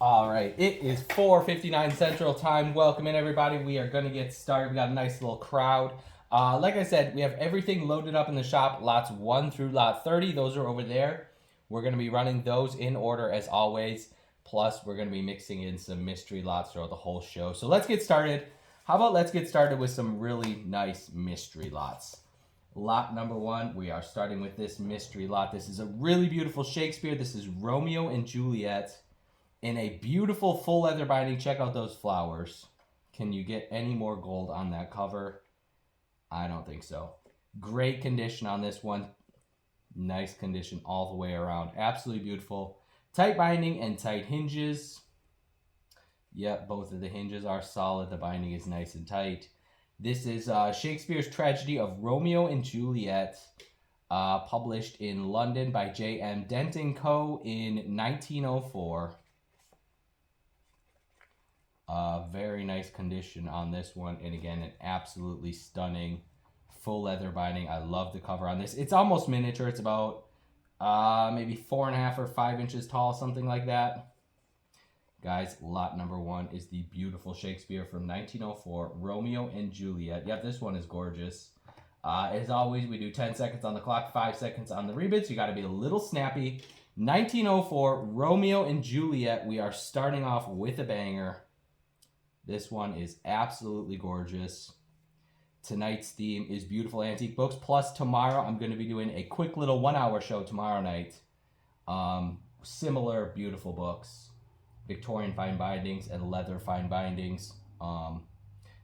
All right, it is 4:59 Central Time. Welcome in, everybody. We are going to get started. We got a nice little crowd. Like I said, we have everything loaded up in the shop. Lots 1 through lot 30. Those are over there. We're going to be running those in order as always. Plus, we're going to be mixing in some mystery lots throughout the whole show. So let's get started. How about let's get started with some really nice mystery lots. Lot number 1, we are starting with this mystery lot. This is a really beautiful Shakespeare. This is Romeo and Juliet in a beautiful full leather binding. Check out those flowers. Can you get any more gold on that cover? I don't think so. Great condition on this one. Nice condition all the way around. Absolutely beautiful. Tight binding and tight hinges. Yep, both of the hinges are solid. The binding is nice and tight. This is Shakespeare's tragedy of Romeo and Juliet, published in London by J.M. Dent & Co. in 1904. Very nice condition on this one, and again, an absolutely stunning full leather binding. I love the cover on this. It's almost miniature. It's about maybe 4.5 or 5 inches tall, something like that. Guys, lot number 1 is the beautiful Shakespeare from 1904, Romeo and Juliet. Yep, this one is gorgeous. As always, we do 10 seconds on the clock, 5 seconds on the rebid, so you got to be a little snappy. 1904, Romeo and Juliet. We are starting off with a banger. This one is absolutely gorgeous. Tonight's theme is beautiful antique books. Plus, tomorrow I'm going to be doing a quick little 1-hour show tomorrow night. Similar beautiful books. Victorian fine bindings and leather fine bindings.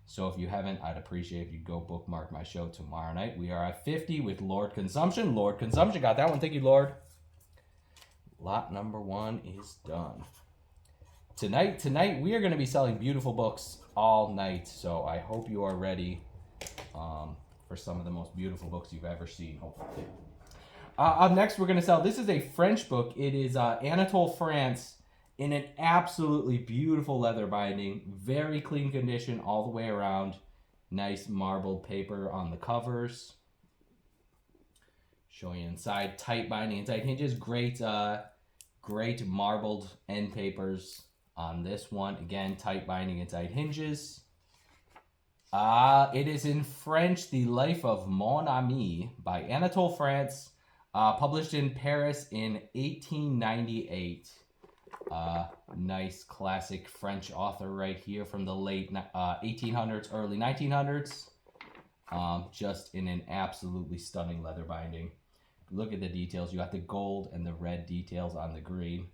So if you haven't, I'd appreciate if you go bookmark my show tomorrow night. We are at 50 with Lord Consumption. Lord Consumption got that one. Thank you, Lord. Lot number 1 is done. Tonight we are going to be selling beautiful books all night, so I hope you are ready for some of the most beautiful books you've ever seen, hopefully. Up next, we're going to sell, this is a French book. It is Anatole France in an absolutely beautiful leather binding, very clean condition all the way around. Nice marbled paper on the covers. Showing you inside, tight binding and tight hinges. Great marbled end papers on this one. Again, tight binding and tight hinges. It is in French, The Life of Mon Ami by Anatole France, published in Paris in 1898. Nice classic French author right here from the late 1800s, early 1900s. Just in an absolutely stunning leather binding. Look at the details. You got the gold and the red details on the green.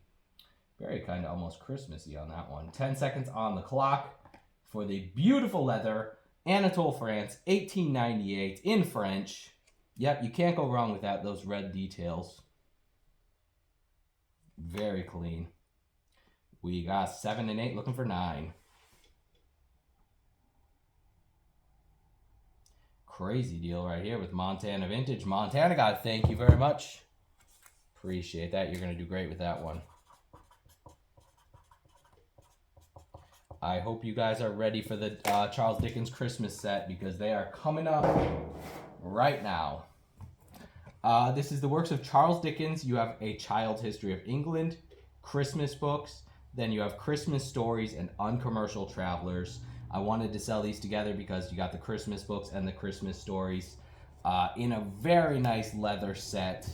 Very kind of almost Christmassy on that one. 10 seconds on the clock for the beautiful leather, Anatole France, 1898 in French. Yep, you can't go wrong with that. Those red details. Very clean. We got 7 and 8, looking for 9. Crazy deal right here with Montana Vintage. Montana God, thank you very much. Appreciate that. You're going to do great with that one. I hope you guys are ready for the Charles Dickens Christmas set, because they are coming up right now. This is the works of Charles Dickens. You have A Child's History of England, Christmas books, then you have Christmas stories and Uncommercial Travelers. I wanted to sell these together because you got the Christmas books and the Christmas stories in a very nice leather set.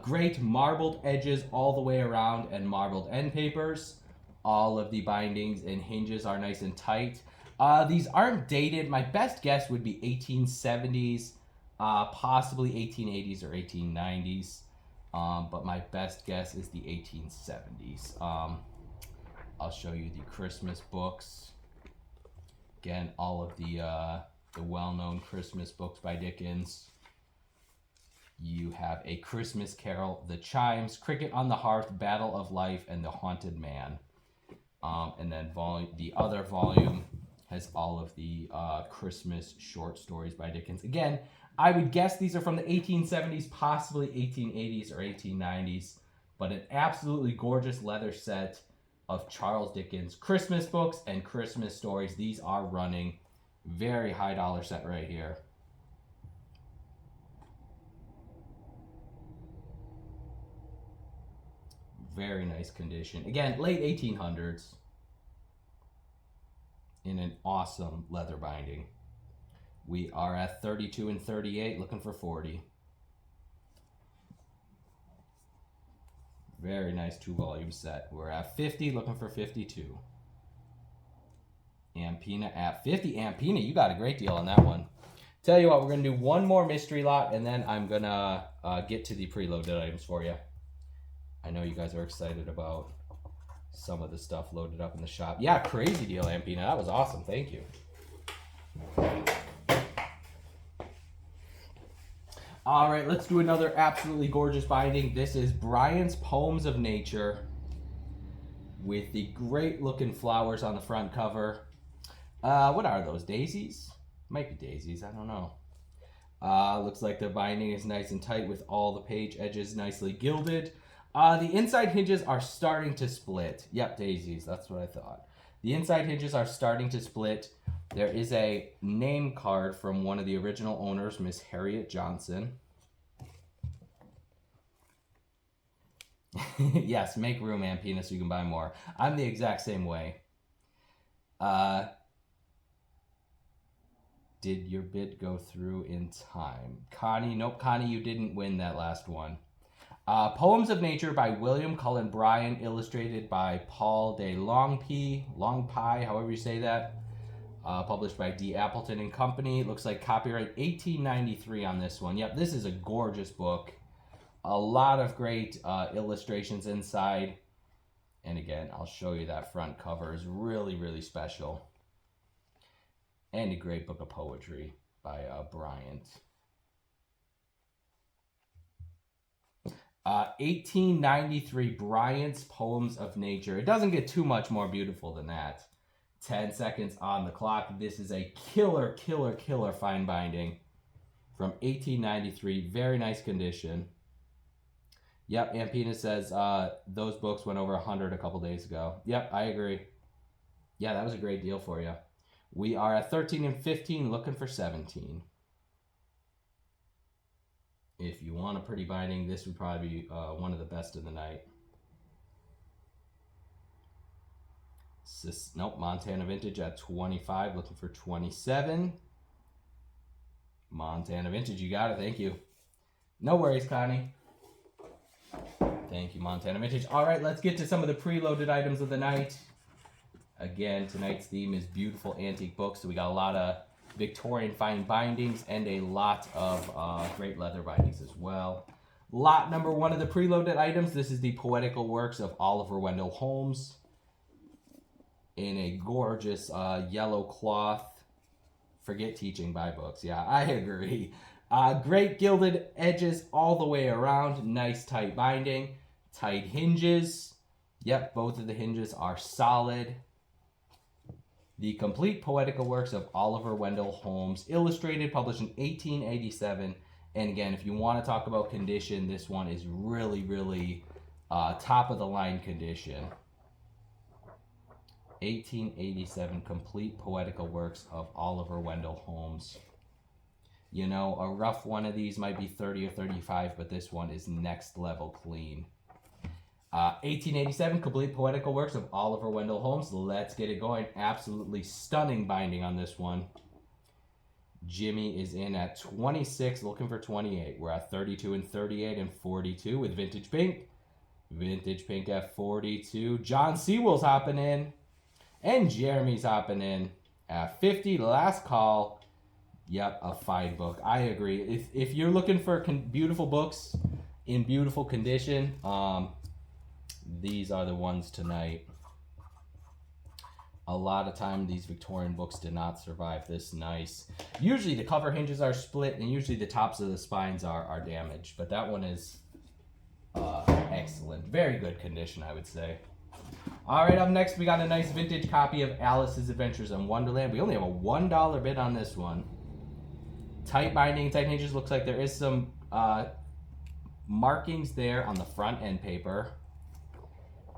Great marbled edges all the way around and marbled end papers. All of the bindings and hinges are nice and tight. These aren't dated. My best guess would be 1870s, possibly 1880s or 1890s. But my best guess is the 1870s. I'll show you the Christmas books. Again, all of the well-known Christmas books by Dickens. You have A Christmas Carol, The Chimes, Cricket on the Hearth, Battle of Life, and The Haunted Man. And then the other volume has all of the Christmas short stories by Dickens. Again, I would guess these are from the 1870s, possibly 1880s or 1890s, but an absolutely gorgeous leather set of Charles Dickens Christmas books and Christmas stories. These are running. Very high dollar set right here. Very nice condition. Again, late 1800s. In an awesome leather binding. We are at 32 and 38, looking for 40. Very nice 2-volume set. We're at 50, looking for 52. Ampina at 50. Ampina, you got a great deal on that one. Tell you what, we're going to do one more mystery lot, and then I'm going to get to the preloaded items for you. I know you guys are excited about some of the stuff loaded up in the shop. Yeah, crazy deal, Ampina. That was awesome. Thank you. All right, let's do another absolutely gorgeous binding. This is Bryant's Poems of Nature with the great looking flowers on the front cover. What are those? Daisies? Might be daisies. I don't know. Looks like the binding is nice and tight with all the page edges nicely gilded. The inside hinges are starting to split. Yep, daisies. That's what I thought. The inside hinges are starting to split. There is a name card from one of the original owners, Miss Harriet Johnson. Yes, make room, Ampina, so you can buy more. I'm the exact same way. Did your bid go through in time? Connie, nope, Connie, you didn't win that last one. Poems of Nature by William Cullen Bryant, illustrated by Paul de Longpie, however you say that. Published by D. Appleton and Company. Looks like copyright 1893 on this one. Yep, this is a gorgeous book. A lot of great illustrations inside. And again, I'll show you that front cover is really, really special. And a great book of poetry by Bryant. 1893, Bryant's Poems of Nature. It doesn't get too much more beautiful than that. 10 seconds on the clock. This is a killer fine binding from 1893. Very nice condition. Yep, Ampina says those books went over 100 a couple days ago. Yep, I agree. Yeah, that was a great deal for you. We are at 13 and 15, looking for 17. If you want a pretty binding, this would probably be one of the best of the night. Nope, Montana Vintage at 25, looking for 27. Montana Vintage, you got it, thank you. No worries, Connie. Thank you, Montana Vintage. All right, let's get to some of the preloaded items of the night. Again, tonight's theme is beautiful antique books, so we got a lot of Victorian fine bindings and a lot of great leather bindings as well. Lot number 1 of the preloaded items. This is the Poetical Works of Oliver Wendell Holmes in a gorgeous yellow cloth. Forget teaching, buy books. Yeah, I agree. Great gilded edges all the way around. Nice tight binding. Tight hinges. Yep, both of the hinges are solid. The Complete Poetical Works of Oliver Wendell Holmes, illustrated, published in 1887. And again, if you want to talk about condition, this one is really, really top of the line condition. 1887 Complete Poetical Works of Oliver Wendell Holmes. You know, a rough one of these might be 30 or 35, but this one is next level clean. 1887 Complete Poetical Works of Oliver Wendell Holmes. Let's get it going. Absolutely stunning binding on this one. Jimmy is in at 26, looking for 28. We're at 32 and 38 and 42 with Vintage Pink. Vintage Pink at 42. John Sewell's hopping in. And Jeremy's hopping in at 50. Last call. Yep, a fine book. I agree. If you're looking for beautiful books in beautiful condition, these are the ones tonight. A lot of time these Victorian books did not survive this nice. Usually the cover hinges are split and usually the tops of the spines are damaged. But that one is excellent. Very good condition, I would say. All right, up next we got a nice vintage copy of Alice's Adventures in Wonderland. We only have a $1 bid on this one. Tight binding, tight hinges. Looks like there is some markings there on the front end paper.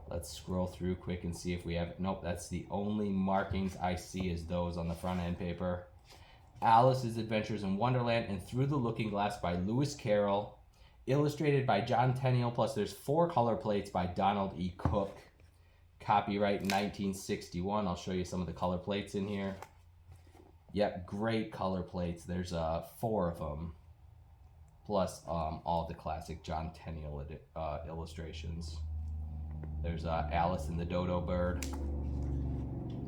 Let's scroll through quick and see if we have... Nope, that's the only markings I see is those on the front end paper. Alice's Adventures in Wonderland and Through the Looking Glass by Lewis Carroll. illustrated by John Tenniel, plus there's 4 color plates by Donald E. Cook. Copyright 1961. I'll show you some of the color plates in here. Yep, great color plates. There's 4 of them, plus all the classic John Tenniel illustrations. There's Alice and the Dodo Bird,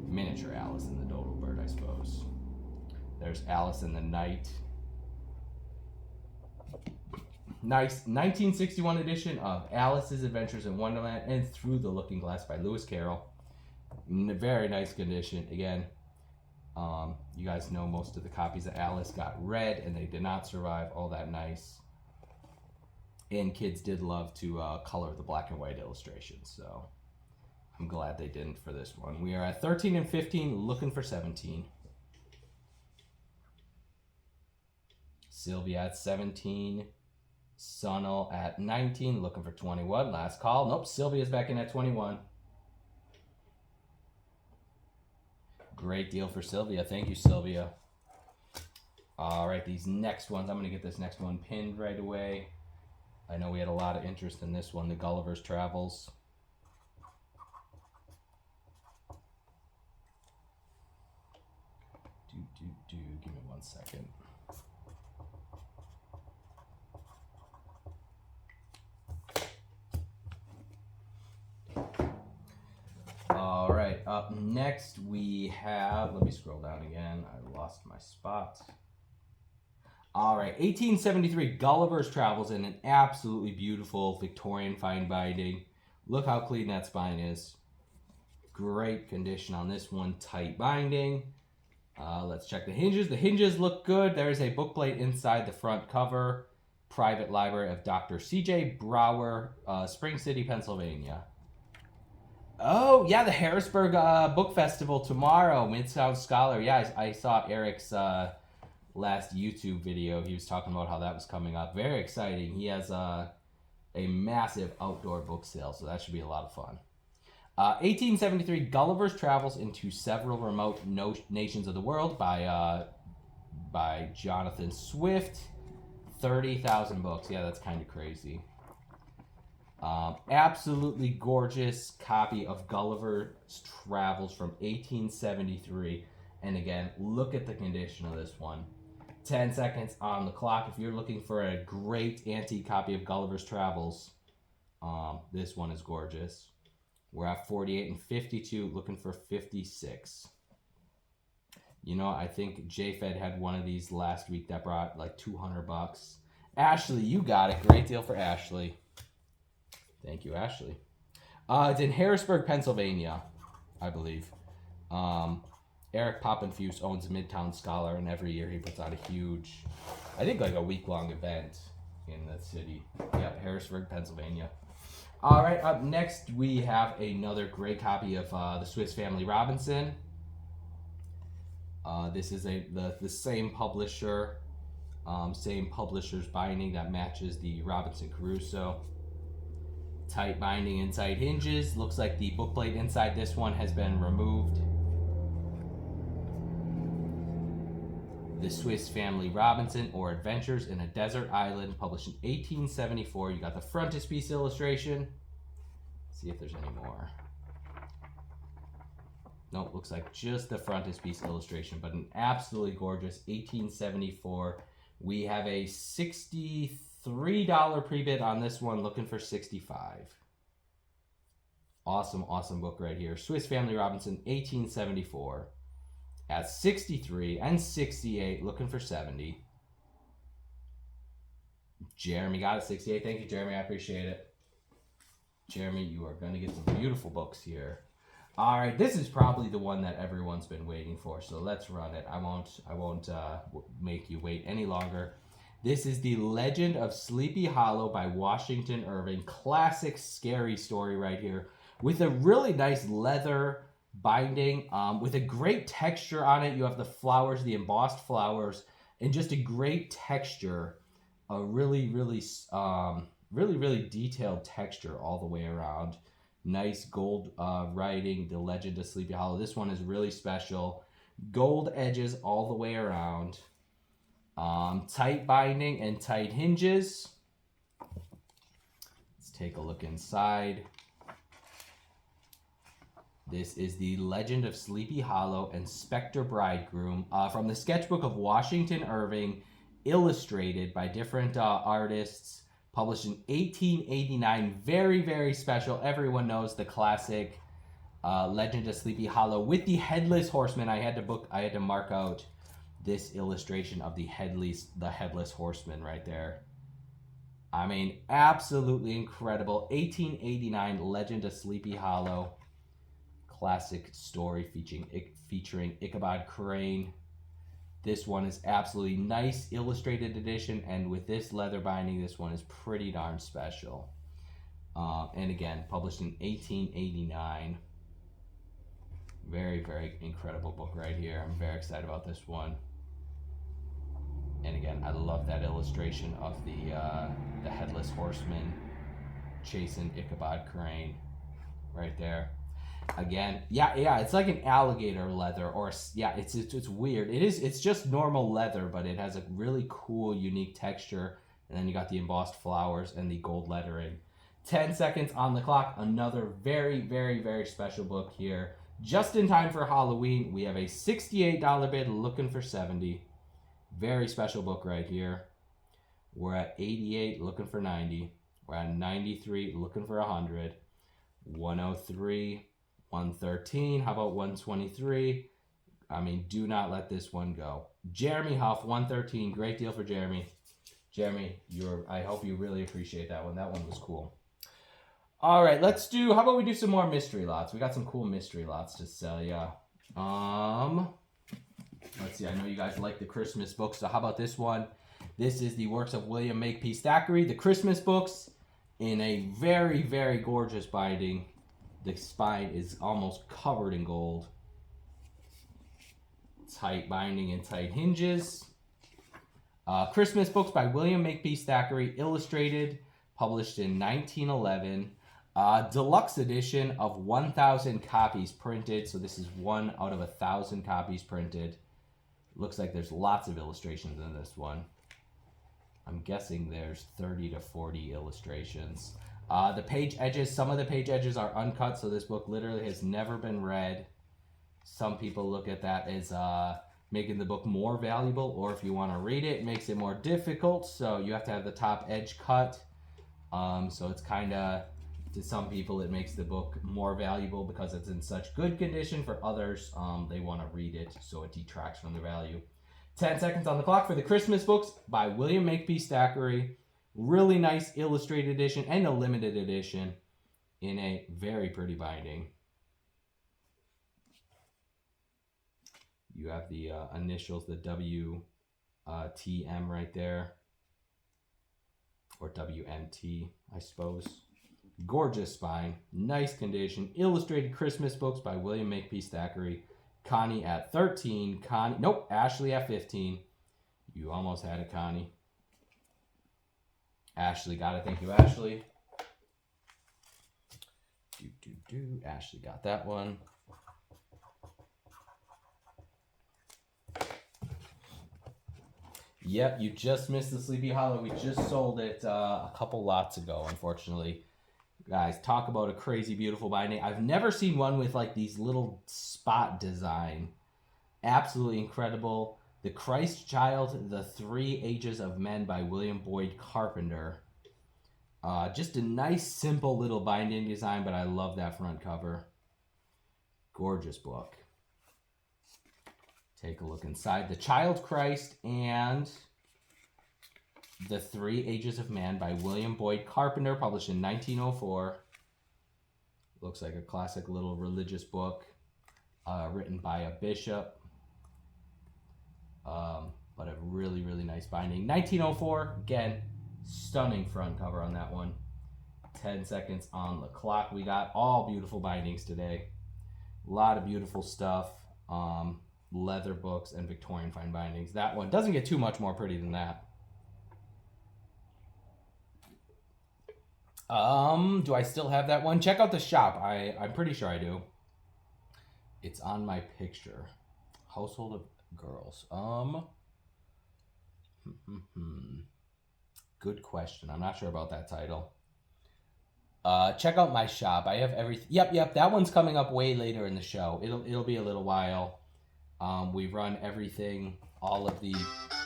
miniature Alice and the Dodo Bird, I suppose. There's Alice and the Night. Nice 1961 edition of Alice's Adventures in Wonderland and Through the Looking Glass by Lewis Carroll. Very nice condition. Again, you guys know most of the copies of Alice got read and they did not survive all that nice. And kids did love to color the black and white illustrations, so I'm glad they didn't for this one. We are at 13 and 15, looking for 17. Sylvia at 17. Sunil at 19, looking for 21. Last call. Nope, Sylvia's back in at 21. Great deal for Sylvia. Thank you, Sylvia. All right, these next ones. I'm going to get this next one pinned right away. I know we had a lot of interest in this one, the Gulliver's Travels. Give me 1 second. All right, up next we have, let me scroll down again. I lost my spot. All right, 1873 Gulliver's Travels in an absolutely beautiful Victorian fine binding. Look how clean that spine is. Great condition on this one, tight binding. Let's check the hinges. The hinges look good. There's a bookplate inside the front cover. Private Library of Dr. C.J. Brower, Spring City, Pennsylvania. Oh, yeah, the Harrisburg Book Festival tomorrow, Midtown Scholar. Yeah, I saw Eric's last YouTube video. He was talking about how that was coming up. Very exciting. He has a massive outdoor book sale, so that should be a lot of fun. 1873, Gulliver's Travels into Several Remote Nations of the World by Jonathan Swift. 30,000 books. Yeah, that's kind of crazy. Absolutely gorgeous copy of Gulliver's Travels from 1873. And again, look at the condition of this one. 10 seconds on the clock. If you're looking for a great antique copy of Gulliver's Travels, this one is gorgeous. We're at 48 and 52, looking for 56. You know, I think JFed had one of these last week that brought like $200. Ashley, you got it. Great deal for Ashley. Thank you, Ashley. It's in Harrisburg, Pennsylvania, I believe. Eric Poppenfuse owns Midtown Scholar, and every year he puts out a huge, I think like a week-long event in the city. Yep, Harrisburg, Pennsylvania. All right, up next we have another great copy of the Swiss Family Robinson. This is the same publisher, same publisher's binding that matches the Robinson Crusoe. Tight binding inside hinges. Looks like the bookplate inside this one has been removed. The Swiss Family Robinson, or Adventures in a Desert Island, published in 1874. You got the frontispiece illustration. Let's see if there's any more. Nope, looks like just the frontispiece illustration, but an absolutely gorgeous 1874. We have a $63 pre-bid on this one, looking for $65. Awesome, awesome book right here. Swiss Family Robinson, 1874. At 63 and 68, looking for 70. Jeremy got it, 68. Thank you, Jeremy. I appreciate it. Jeremy, you are going to get some beautiful books here. All right, this is probably the one that everyone's been waiting for, so let's run it. I won't make you wait any longer. This is The Legend of Sleepy Hollow by Washington Irving. Classic scary story right here, with a really nice leather binding, with a great texture on it. You have the flowers, the embossed flowers, and just a great texture. A really detailed texture all the way around. Nice gold writing, The Legend of Sleepy Hollow. This one is really special. Gold edges all the way around. Tight binding and tight hinges. Take a look inside. This is the Legend of Sleepy Hollow and Spectre Bridegroom from the sketchbook of Washington Irving, illustrated by different artists, published in 1889. Very, very special. Everyone knows the classic Legend of Sleepy Hollow with the Headless Horseman. I had to mark out this illustration of the Headless Horseman right there. I mean, absolutely incredible. 1889 Legend of Sleepy Hollow. Classic story featuring Ichabod Crane. This one is absolutely nice illustrated edition, and with this leather binding, this one is pretty darn special. And again, published in 1889. Very, very incredible book right here. I'm very excited about this one. And again, I love that illustration of the Headless Horseman chasing Ichabod Crane right there. Again, yeah, it's like an alligator leather, or yeah, it's weird. It's just normal leather, but it has a really cool, unique texture. And then you got the embossed flowers and the gold lettering. 10 seconds on the clock. Another very, very, very special book here. Just in time for Halloween. We have a $68 bid, looking for $70. Very special book right here. We're at 88, looking for 90. We're at 93, looking for 100. 103. 113. How about 123? I mean, do not let this one go. Jeremy Huff, 113. Great deal for Jeremy. Jeremy, I hope you really appreciate that one. That one was cool. All right, how about we do some more mystery lots? We got some cool mystery lots to sell ya. Let's see, I know you guys like the Christmas books, so how about this one? This is the works of William Makepeace Thackeray, the Christmas books, in a very, very gorgeous binding. The spine is almost covered in gold. Tight binding and tight hinges. Christmas books by William Makepeace Thackeray, illustrated, published in 1911. Deluxe edition of 1,000 copies printed. So this is 1 out of 1,000 copies printed. Looks like there's lots of illustrations in this one. I'm guessing there's 30 to 40 illustrations. The page edges, some of the page edges are uncut, so this book literally has never been read. Some people look at that as making the book more valuable, or if you want to read it, it makes it more difficult, so you have to have the top edge cut. So it's kind of, to some people, it makes the book more valuable because it's in such good condition. For others, they want to read it, so it detracts from the value. 10 seconds on the clock for the Christmas books by William Makepeace Thackeray. Really nice illustrated edition and a limited edition in a very pretty binding. You have the initials, the WTM right there, or WMT, I suppose. Gorgeous spine, nice condition. Illustrated Christmas books by William Makepeace Thackeray. Connie at 13. Ashley at 15. You almost had it, Connie. Ashley got it. Thank you, Ashley. Ashley got that one. Yep, you just missed the Sleepy Hollow. We just sold it a couple lots ago, unfortunately. Guys, talk about a crazy beautiful binding. I've never seen one with like these little spot design. Absolutely incredible. The Christ Child, The Three Ages of Men by William Boyd Carpenter. Just a nice, simple little binding design, but I love that front cover. Gorgeous book. Take a look inside. The Child Christ and The Three Ages of Man by William Boyd Carpenter, published in 1904. Looks like a classic little religious book written by a bishop. But a really, really nice binding. 1904, again, stunning front cover on that one. 10 seconds on the clock. We got all beautiful bindings today. A lot of beautiful stuff. Leather books and Victorian fine bindings. That one doesn't get too much more pretty than that. Do I still have that one? Check out the shop. I'm pretty sure I do. It's on my picture. Household of Girls. Good question. I'm not sure about that title. Check out my shop. I have everything. Yep. That one's coming up way later in the show. It'll be a little while. We run everything, all of the.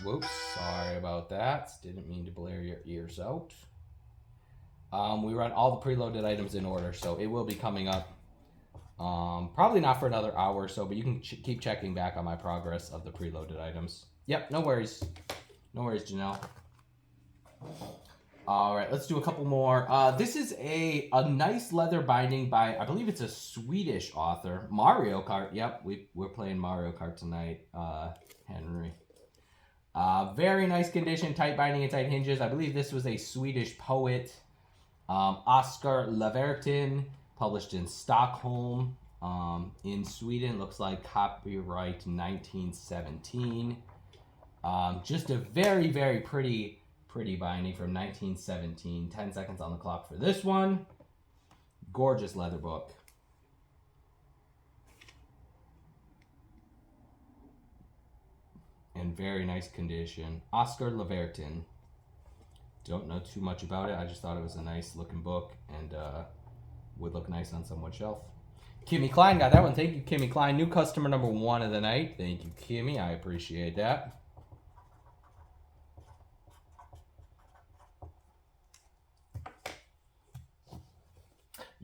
Whoops, sorry about that. Didn't mean to blare your ears out. We run all the preloaded items in order, so it will be coming up. Probably not for another hour or so, but you can keep checking back on my progress of the preloaded items. Yep, no worries. No worries, Janelle. All right, let's do a couple more. This is a nice leather binding by, I believe it's a Swedish author. Mario Kart. Yep, we're playing Mario Kart tonight, Henry. Very nice condition, tight binding and tight hinges. I believe this was a Swedish poet, Oscar Lavertin, published in Stockholm, in Sweden. Looks like copyright 1917. Just a very, very pretty binding from 1917. 10 seconds on the clock for this one. Gorgeous leather book. And very nice condition. Oscar Lavertin. Don't know too much about it. I just thought it was a nice looking book and would look nice on someone's shelf. Kimmy Klein got that one. Thank you, Kimmy Klein. New customer number 1 of the night. Thank you, Kimmy. I appreciate that.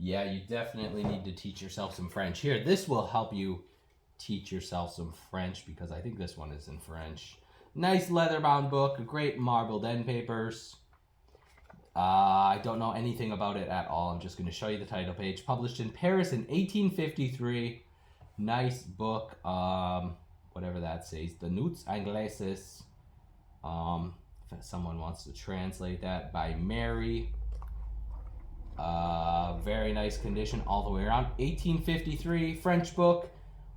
Yeah, you definitely need to teach yourself some French. Here, this will help you teach yourself some French because I think this one is in French. Nice leather-bound book, great marbled end papers. I don't know anything about it at all. I'm just going to show you the title page. Published in Paris in 1853. Nice book. Whatever that says. The Notes Anglaises. If someone wants to translate that, by Mary. Very nice condition all the way around. 1853 French book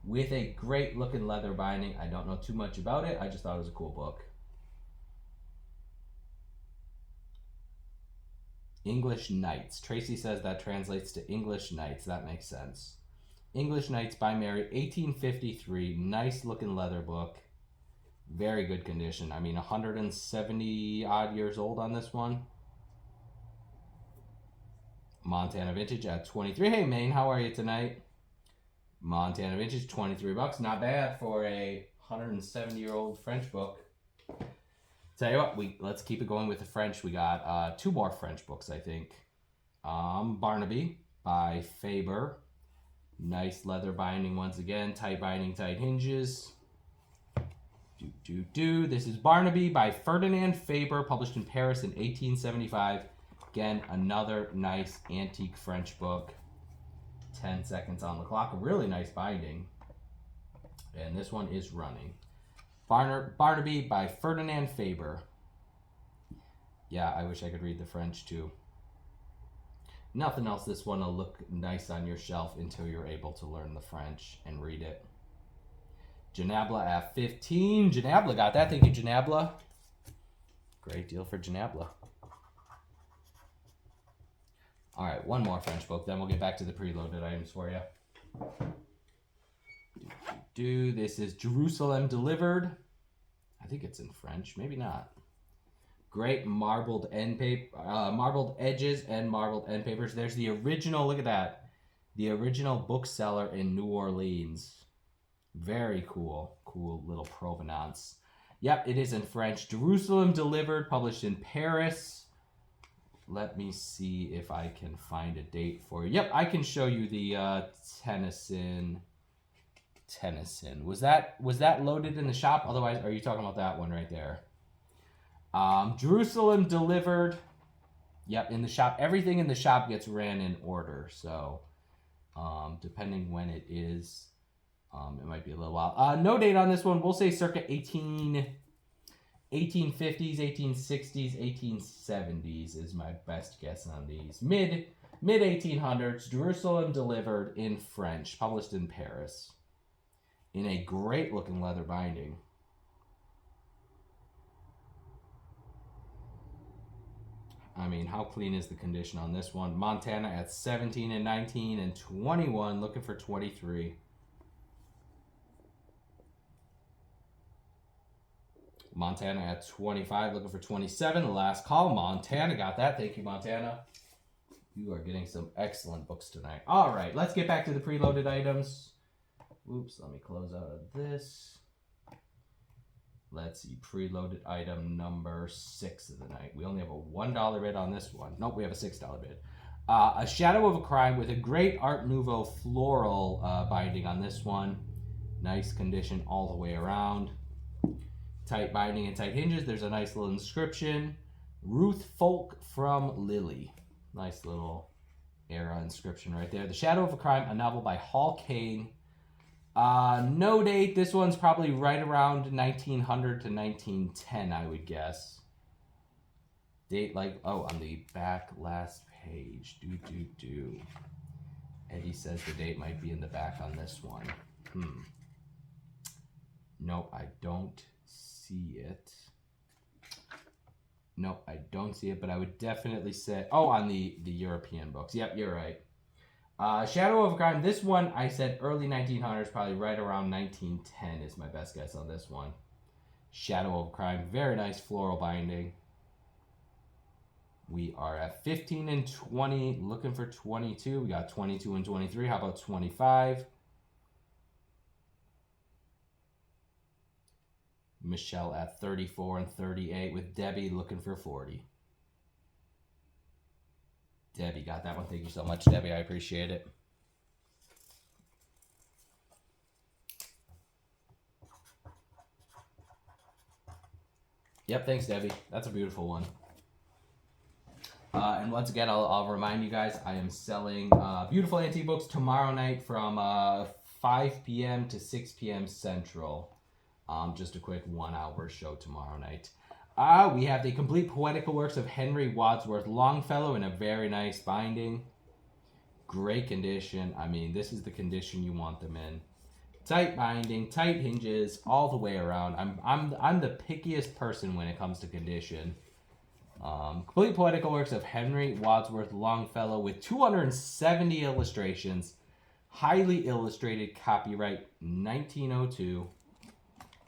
with a great looking leather binding. I don't know too much about it. I just thought it was a cool book. English Knights. Tracy says that translates to English Knights. That makes sense. English Knights by Mary, 1853. Nice looking leather book. Very good condition. I mean, 170 odd years old on this one. Montana Vintage at 23. Hey, Maine, how are you tonight? Montana Vintage, 23 bucks. Not bad for a 170-year-old French book. Tell you what, let's keep it going with the French. We got 2 more French books, I think. Barnaby by Faber. Nice leather binding once again. Tight binding, tight hinges. This is Barnaby by Ferdinand Faber, published in Paris in 1875. Again, another nice antique French book. 10 seconds on the clock. A really nice binding. And this one is running. Barnaby by Ferdinand Faber. Yeah, I wish I could read the French too. Nothing else, this one will look nice on your shelf until you're able to learn the French and read it. Janabla at 15. Janabla got that. Thank you, Janabla. Great deal for Janabla. All right, one more French book, then we'll get back to the preloaded items for you. This is Jerusalem Delivered. I think it's in French, maybe not. Great marbled end paper, marbled edges and marbled end papers. There's the original, look at that. The original bookseller in New Orleans. Very cool. Cool little provenance. Yep, it is in French. Jerusalem Delivered, published in Paris. Let me see if I can find a date for you. Yep, I can show you the Tennyson. Was that loaded in the shop? Otherwise, are you talking about that one right there? Jerusalem Delivered. Yep, in the shop. Everything in the shop gets ran in order. So, depending when it is, it might be a little while. No date on this one. We'll say circa 1850s, 1860s, 1870s is my best guess on these. Mid 1800s, Jerusalem Delivered in French, published in Paris. In a great looking leather binding. I mean, how clean is the condition on this one? Montana at 17 and 19 and 21, looking for 23. Montana at 25, looking for 27. The last call, Montana got that. Thank you, Montana. You are getting some excellent books tonight. All right, let's get back to the preloaded items. Oops, let me close out of this. Let's see, preloaded item number 6 of the night. We only have a $1 bid on this one. Nope, we have a $6 bid. A Shadow of a Crime with a great Art Nouveau floral binding on this one. Nice condition all the way around. Tight binding and tight hinges. There's a nice little inscription. Ruth Folk from Lily. Nice little era inscription right there. The Shadow of a Crime, a novel by Hall Caine. No date. This one's probably right around 1900 to 1910, I would guess. Date on the back last page. Eddie says the date might be in the back on this one. Nope, I don't see it. Nope, I don't see it, but I would definitely say... Oh, on the European books. Yep, you're right. Shadow of a Crime. This one, I said early 1900s, probably right around 1910 is my best guess on this one. Shadow of a Crime. Very nice floral binding. We are at 15 and 20, looking for 22. We got 22 and 23. How about 25? Michelle at 34 and 38 with Debbie looking for 40. Debbie got that one. Thank you so much, Debbie. I appreciate it. Yep, thanks, Debbie. That's a beautiful one. And once again, I'll remind you guys, I am selling Beautiful Antique Books tomorrow night from 5 p.m. to 6 p.m. Central. Just a quick 1 hour show tomorrow night. We have the complete poetical works of Henry Wadsworth Longfellow in a very nice binding. Great condition. I mean, this is the condition you want them in. Tight binding, tight hinges, all the way around. I'm the pickiest person when it comes to condition. Complete poetical works of Henry Wadsworth Longfellow with 270 illustrations. Highly illustrated, copyright 1902.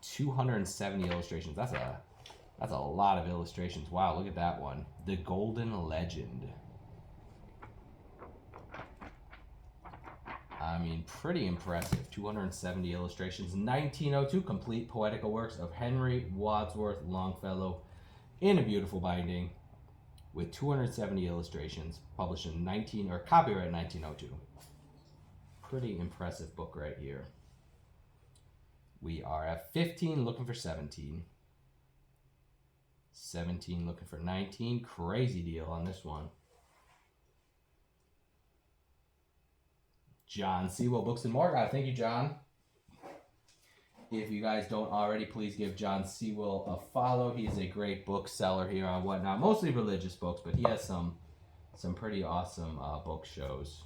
270 illustrations. That's a lot of illustrations. Wow, look at that one. The Golden Legend. I mean, pretty impressive. 270 illustrations. 1902, complete poetical works of Henry Wadsworth Longfellow in a beautiful binding with 270 illustrations, published in copyright 1902. Pretty impressive book right here. We are at 15, looking for 17. 17, looking for 19. Crazy deal on this one. John Sewell, Books and More. Thank you, John. If you guys don't already, please give John Sewell a follow. He's a great bookseller here on Whatnot. Mostly religious books, but he has some pretty awesome book shows.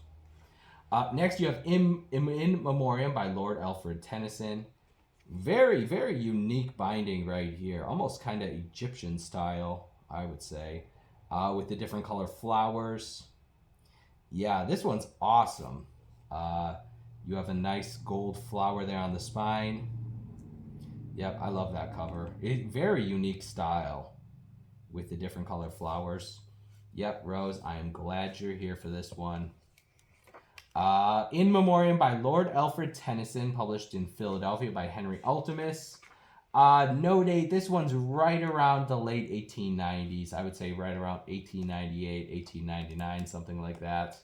Next, you have In Memoriam by Lord Alfred Tennyson. Very, very unique binding right here. Almost kind of Egyptian style, I would say. With the different color flowers. Yeah, this one's awesome. You have a nice gold flower there on the spine. Yep, I love that cover. Very unique style with the different color flowers. Yep, Rose, I am glad you're here for this one. In Memoriam by Lord Alfred Tennyson, published in Philadelphia by Henry Ultimus. No date. This one's right around the late 1890s. I would say right around 1898, 1899, something like that.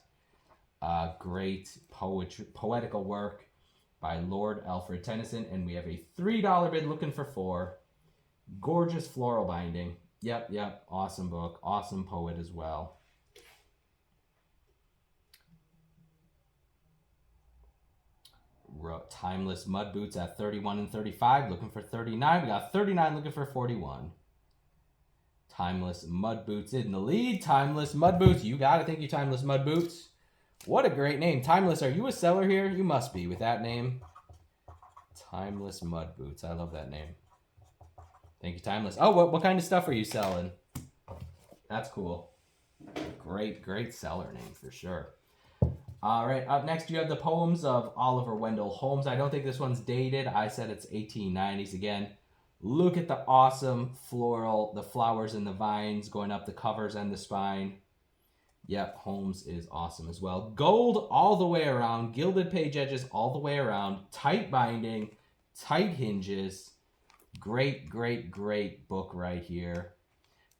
Great poetical work by Lord Alfred Tennyson. And we have a $3 bid, looking for 4. Gorgeous floral binding. Yep. Awesome book. Awesome poet as well. Timeless Mud Boots at 31 and 35, looking for 39. We got 39, looking for 41. Timeless Mud Boots in the lead. Timeless Mud Boots, you got it. Thank you, Timeless Mud Boots. What a great name. Timeless, are you a seller here? You must be with that name. Timeless Mud Boots. I love that name. Thank you, Timeless. Oh, what kind of stuff are you selling? That's cool. Great seller name for sure. All right, up next you have the Poems of Oliver Wendell Holmes. I don't think this one's dated. I said it's 1890s again. Look at the awesome floral, the flowers and the vines going up the covers and the spine. Yep, Holmes is awesome as well. Gold all the way around, gilded page edges all the way around, tight binding, tight hinges. Great, great, great book right here.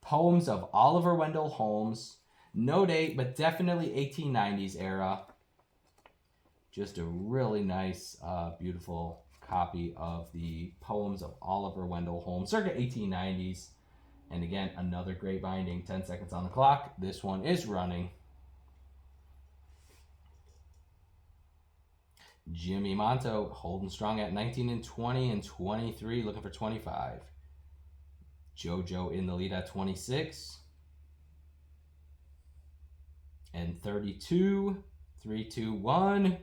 Poems of Oliver Wendell Holmes. No date, but definitely 1890s era. Just a really nice, beautiful copy of the Poems of Oliver Wendell Holmes, circa 1890s. And again, another great binding. 10 seconds on the clock. This one is running. Jimmy Monto holding strong at 19 and 20 and 23, looking for 25. JoJo in the lead at 26 and 32. 3, 2, 1.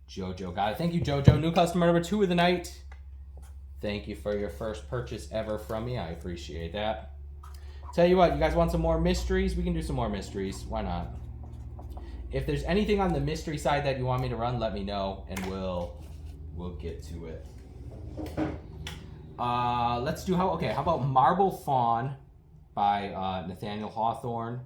JoJo got it. Thank you, JoJo. New customer number 2 of the night. Thank you for your first purchase ever from me. I appreciate that. Tell you what, you guys want some more mysteries? We can do some more mysteries. Why not? If there's anything on the mystery side that you want me to run, let me know, and we'll get to it. Let's do how about Marble Fawn by Nathaniel Hawthorne.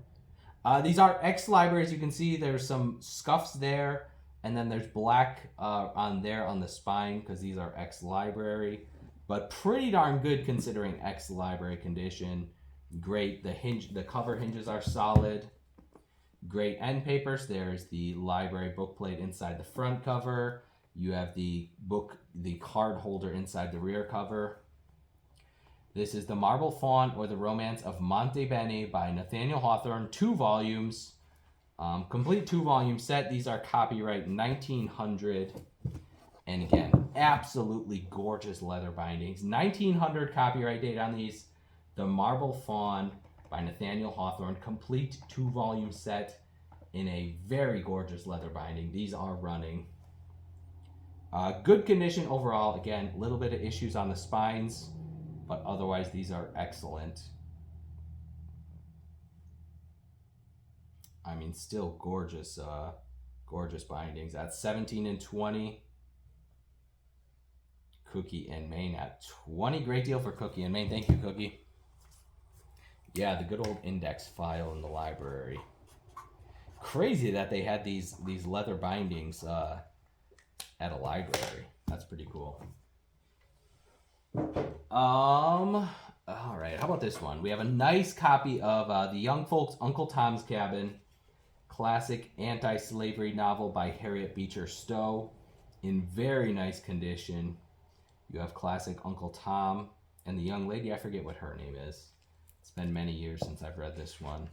These are ex-libraries. You can see there's some scuffs there, and then there's black on the spine because these are ex-library, but pretty darn good considering ex-library condition. Great. The cover hinges are solid. Great end papers. There's the library book plate inside the front cover. You have the card holder inside the rear cover. This is the Marble Fawn or the Romance of Monte Bene by Nathaniel Hawthorne, 2 volumes. Complete 2-volume set. These are copyright 1900. And again, absolutely gorgeous leather bindings. 1900 copyright date on these. The Marble Fawn by Nathaniel Hawthorne, complete 2-volume set in a very gorgeous leather binding. These are running. Good condition overall. Again, a little bit of issues on the spines, but otherwise these are excellent. I mean, still gorgeous, gorgeous bindings. At 17 and 20. Cookie and Maine at 20. Great deal for Cookie and Maine. Thank you, Cookie. Yeah, the good old index file in the library. Crazy that they had these leather bindings at a library. That's pretty cool. All right, how about this one? We have a nice copy of The Young Folks' Uncle Tom's Cabin, classic anti-slavery novel by Harriet Beecher Stowe, in very nice condition. You have classic Uncle Tom and the young lady, I forget what her name is. It's been many years since I've read this one.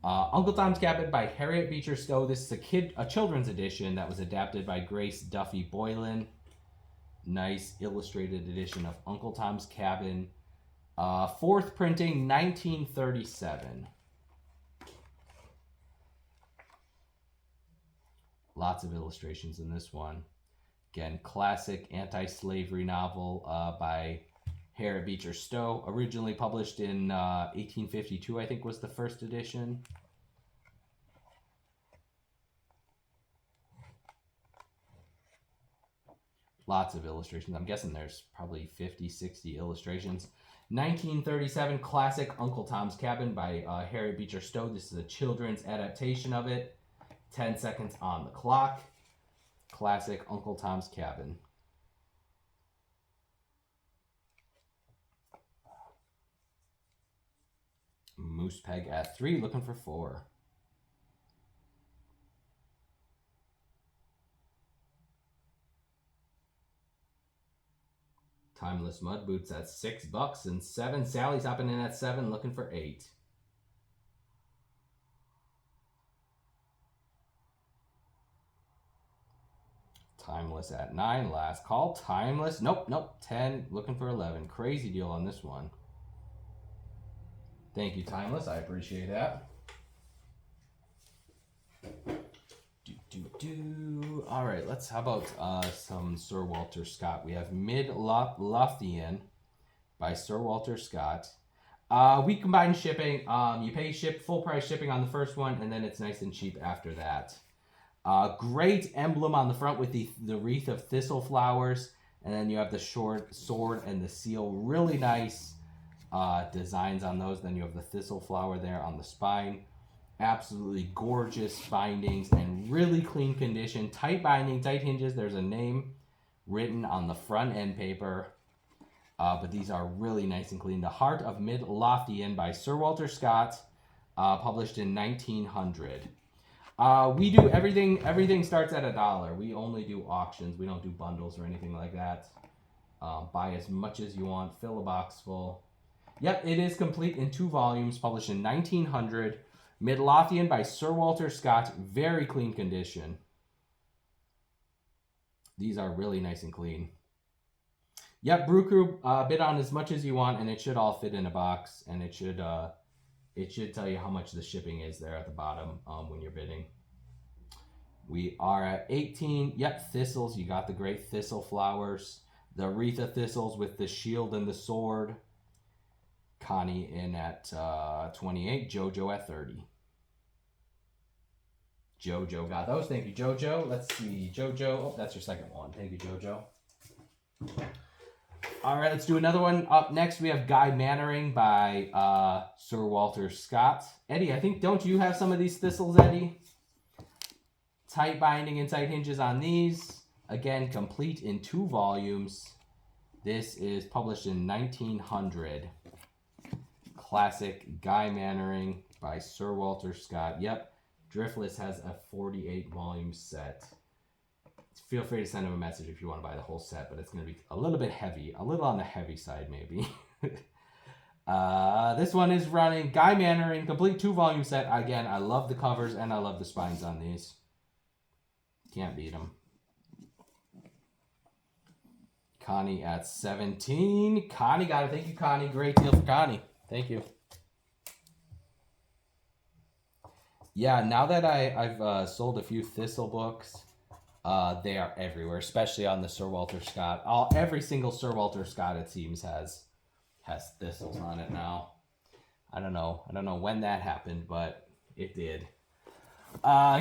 Uncle Tom's Cabin by Harriet Beecher Stowe. This is a children's edition that was adapted by Grace Duffy Boylan. Nice illustrated edition of Uncle Tom's Cabin. 4th printing, 1937. Lots of illustrations in this one. Again, classic anti-slavery novel by Harriet Beecher Stowe. Originally published in 1852, I think was the first edition. Lots of illustrations. I'm guessing there's probably 50, 60 illustrations. 1937 classic Uncle Tom's Cabin by Harriet Beecher Stowe. This is a children's adaptation of it. 10 seconds on the clock. Classic Uncle Tom's Cabin. Moose Peg at 3, looking for 4. Timeless Mud Boots at $6 and 7. Sally's hopping in at 7, looking for 8. Timeless at 9, last call. Timeless, nope, 10, looking for 11. Crazy deal on this one. Thank you, Timeless, I appreciate that. All right, how about some Sir Walter Scott? We have Midlothian by Sir Walter Scott. We combine shipping. You pay full price shipping on the first one, and then it's nice and cheap after that. Great emblem on the front with the wreath of thistle flowers, and then you have the short sword and the seal. Really nice designs on those. Then you have the thistle flower there on the spine. Absolutely gorgeous bindings and really clean condition. Tight binding, tight hinges. There's a name written on the front end paper. But these are really nice and clean. The Heart of Midlothian by Sir Walter Scott, published in 1900. We do everything starts at $1. We only do auctions. We don't do bundles or anything like that. Buy as much as you want. Fill a box full. Yep, it is complete in 2 volumes, published in 1900. Midlothian by Sir Walter Scott. Very clean condition. These are really nice and clean. Yep, Brew Crew, bid on as much as you want, and it should all fit in a box, and it should tell you how much the shipping is there at the bottom when you're bidding. We are at 18. Yep, thistles. You got the great thistle flowers. The Aretha thistles with the shield and the sword. Connie in at 28. Jojo at 30. Jojo got those. Thank you, Jojo. Let's see. Jojo. Oh, that's your second one. Thank you, Jojo. All right, let's do another one. Up next, we have Guy Mannering by Sir Walter Scott. Eddie, I think, don't you have some of these thistles, Eddie? Tight binding and tight hinges on these. Again, complete in 2 volumes. This is published in 1900. Classic Guy Mannering by Sir Walter Scott. Yep, Driftless has a 48-volume set. Feel free to send him a message if you want to buy the whole set, but it's going to be a little bit heavy. A little on the heavy side, maybe. This one is running Guy Mannering, complete 2-volume set. Again, I love the covers and I love the spines on these. Can't beat them. Connie at 17. Connie got it. Thank you, Connie. Great deal for Connie. Thank you. Yeah, now that I've sold a few Thistle books, they are everywhere, especially on the Sir Walter Scott. Every single Sir Walter Scott, it seems, has thistles on it now. I don't know when that happened, but it did.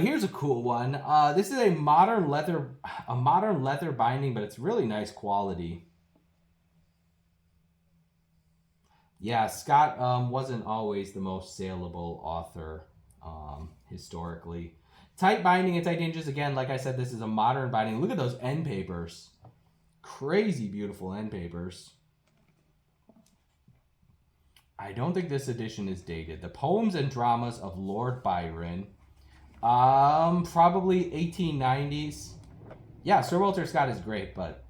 Here's a cool one. This is a modern leather binding, but it's really nice quality. Yeah, Scott wasn't always the most saleable author historically. Tight binding and tight hinges. Again, like I said, this is a modern binding. Look at those end papers. Crazy beautiful end papers. I don't think this edition is dated. The Poems and Dramas of Lord Byron. Probably 1890s. Yeah, Sir Walter Scott is great, but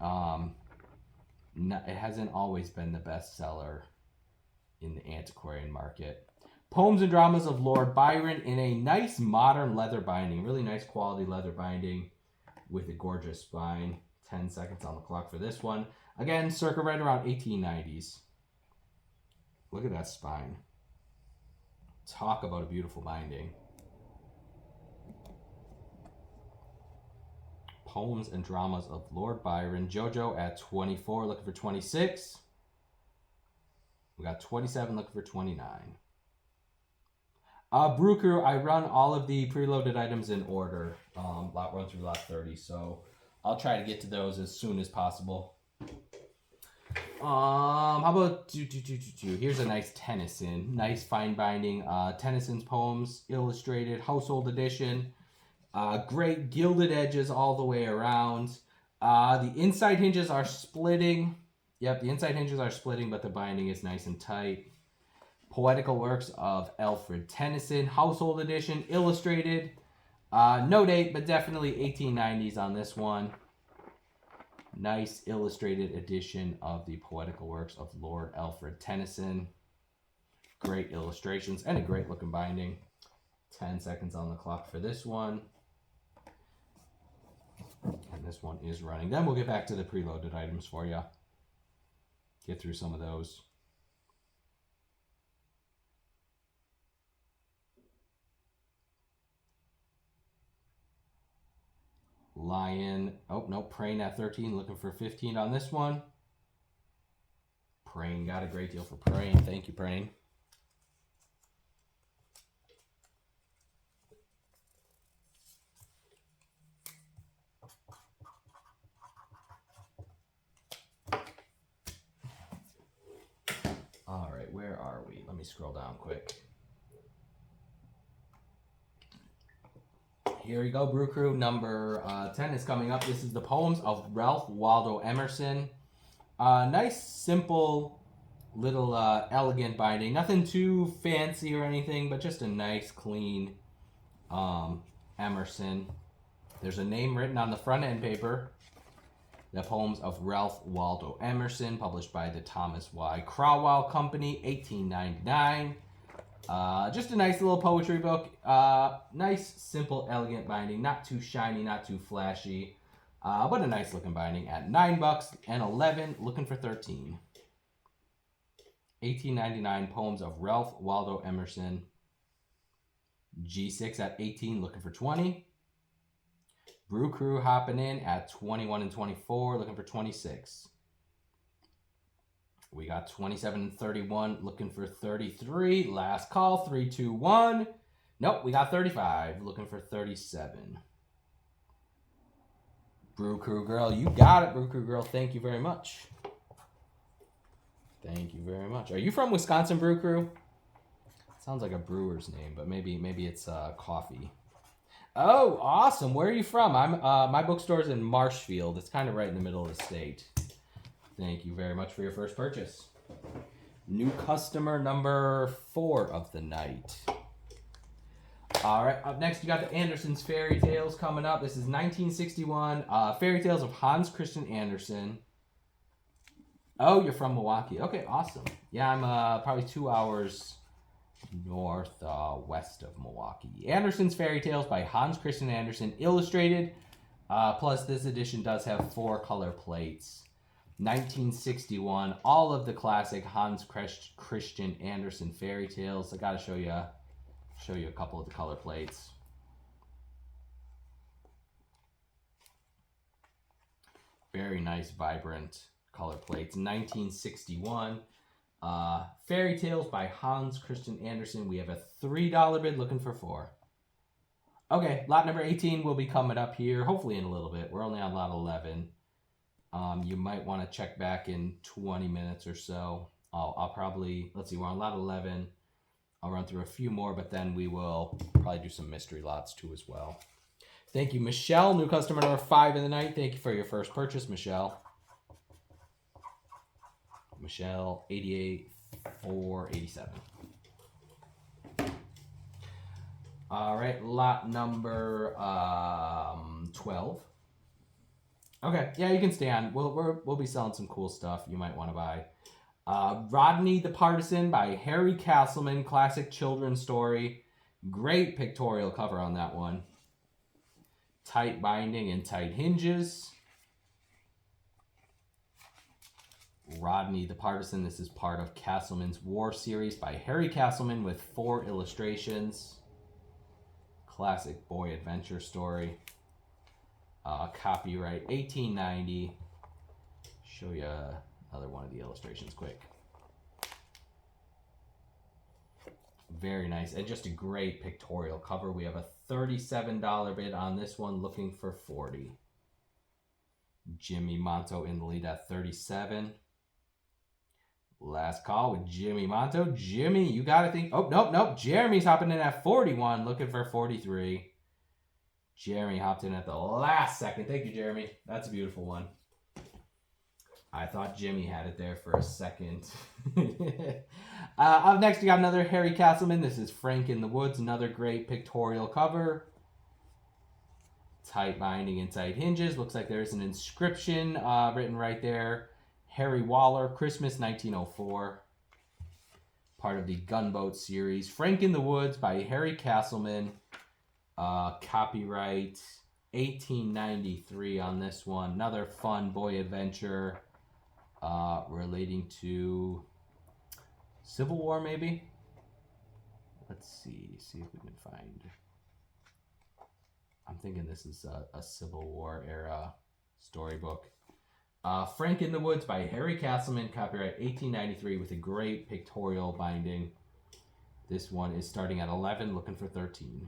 it hasn't always been the bestseller in the antiquarian market. Poems and Dramas of Lord Byron in a nice modern leather binding. Really nice quality leather binding with a gorgeous spine. 10 seconds on the clock for this one. Again, circa right around 1890s. Look at that spine. Talk about a beautiful binding. Poems and Dramas of Lord Byron. Jojo at 24, looking for 26. We got 27, looking for 29. Brew Crew, I run all of the preloaded items in order. Lot 1 through lot 30, so I'll try to get to those as soon as possible. How about here's a nice Tennyson, nice fine binding. Tennyson's Poems, illustrated, household edition. Great gilded edges all the way around. The inside hinges are splitting. Yep, the inside hinges are splitting, but the binding is nice and tight. Poetical Works of Alfred Tennyson, household edition, illustrated. No date, but definitely 1890s on this one. Nice illustrated edition of the Poetical Works of Lord Alfred Tennyson. Great illustrations and a great looking binding. 10 seconds on the clock for this one. And this one is running. Then we'll get back to the preloaded items for you. Get through some of those. Lion. Oh, no. Praying at 13. Looking for 15 on this one. Praying. Got a great deal for Praying. Thank you, Praying. All right. where are we? Let me scroll down quick. Here you go, Brew Crew. Number 10 is coming up. This is the Poems of Ralph Waldo Emerson. Nice, simple, little elegant binding. Nothing too fancy or anything, but just a nice, clean Emerson. There's a name written on the front end paper. The Poems of Ralph Waldo Emerson, published by the Thomas Y. Cromwell Company, 1899. Just a nice little poetry book. Nice, simple, elegant binding. Not too shiny, not too flashy. But a nice looking binding at $9 and 11, looking for 13. 1899 Poems of Ralph Waldo Emerson. G6 at 18, looking for 20. Brew Crew hopping in at 21 and 24, looking for 26. We got 27 and 31, looking for 33. Last call, 3, 2, 1. Nope, we got 35, looking for 37. Brew Crew Girl, you got it, Brew Crew Girl. Thank you very much. Thank you very much. Are you from Wisconsin, Brew Crew? Sounds like a brewer's name, but maybe it's coffee. Oh, awesome. Where are you from? I'm my bookstore's in Marshfield. It's kind of right in the middle of the state. Thank you very much for your first purchase. New customer number 4 of the night. All right, up next you got the Andersen's Fairy Tales coming up. This is 1961. Fairy Tales of Hans Christian Andersen. Oh, you're from Milwaukee. Okay, awesome. Yeah, I'm probably 2 hours west of Milwaukee. Andersen's Fairy Tales by Hans Christian Andersen, illustrated. Plus, this edition does have 4 color plates. 1961. All of the classic Hans Christian Andersen fairy tales. I gotta show you a couple of the color plates. Very nice, vibrant color plates. 1961. Fairy Tales by Hans Christian Andersen. We have a $3 bid, looking for 4. Okay, lot number 18 will be coming up here, hopefully in a little bit. We're only on lot 11. You might want to check back in 20 minutes or so. I'll probably, let's see, we're on lot 11. I'll run through a few more, but then we will probably do some mystery lots too as well. Thank you, Michelle, new customer number 5 in the night. Thank you for your first purchase, Michelle. Michelle, 88,487. All right, lot number 12. Okay, yeah, you can stay on. We'll be selling some cool stuff you might want to buy. Rodney the Partisan by Harry Castleman, classic children's story. Great pictorial cover on that one. Tight binding and tight hinges. Rodney the Partisan. This is part of Castleman's War series by Harry Castleman with 4 illustrations. Classic boy adventure story. Copyright 1890. Show you another one of the illustrations quick. Very nice, and just a great pictorial cover. We have a $37 bid on this one, looking for 40. Jimmy Monto in the lead at 37. Last call with Jimmy Monto. Jimmy, you got to think. Oh, nope. Jeremy's hopping in at 41, looking for 43. Jeremy hopped in at the last second. Thank you, Jeremy. That's a beautiful one. I thought Jimmy had it there for a second. Up next, we got another Harry Castleman. This is Frank in the Woods. Another great pictorial cover. Tight binding and tight hinges. Looks like there's an inscription written right there. Harry Waller, Christmas 1904. Part of the Gunboat series. Frank in the Woods by Harry Castleman. Copyright 1893 on this one. Another fun boy adventure relating to Civil War, maybe? Let's see if we can find. I'm thinking this is a Civil War era storybook. Frank in the Woods by Harry Castleman, copyright 1893 with a great pictorial binding. This one is starting at 11, looking for 13.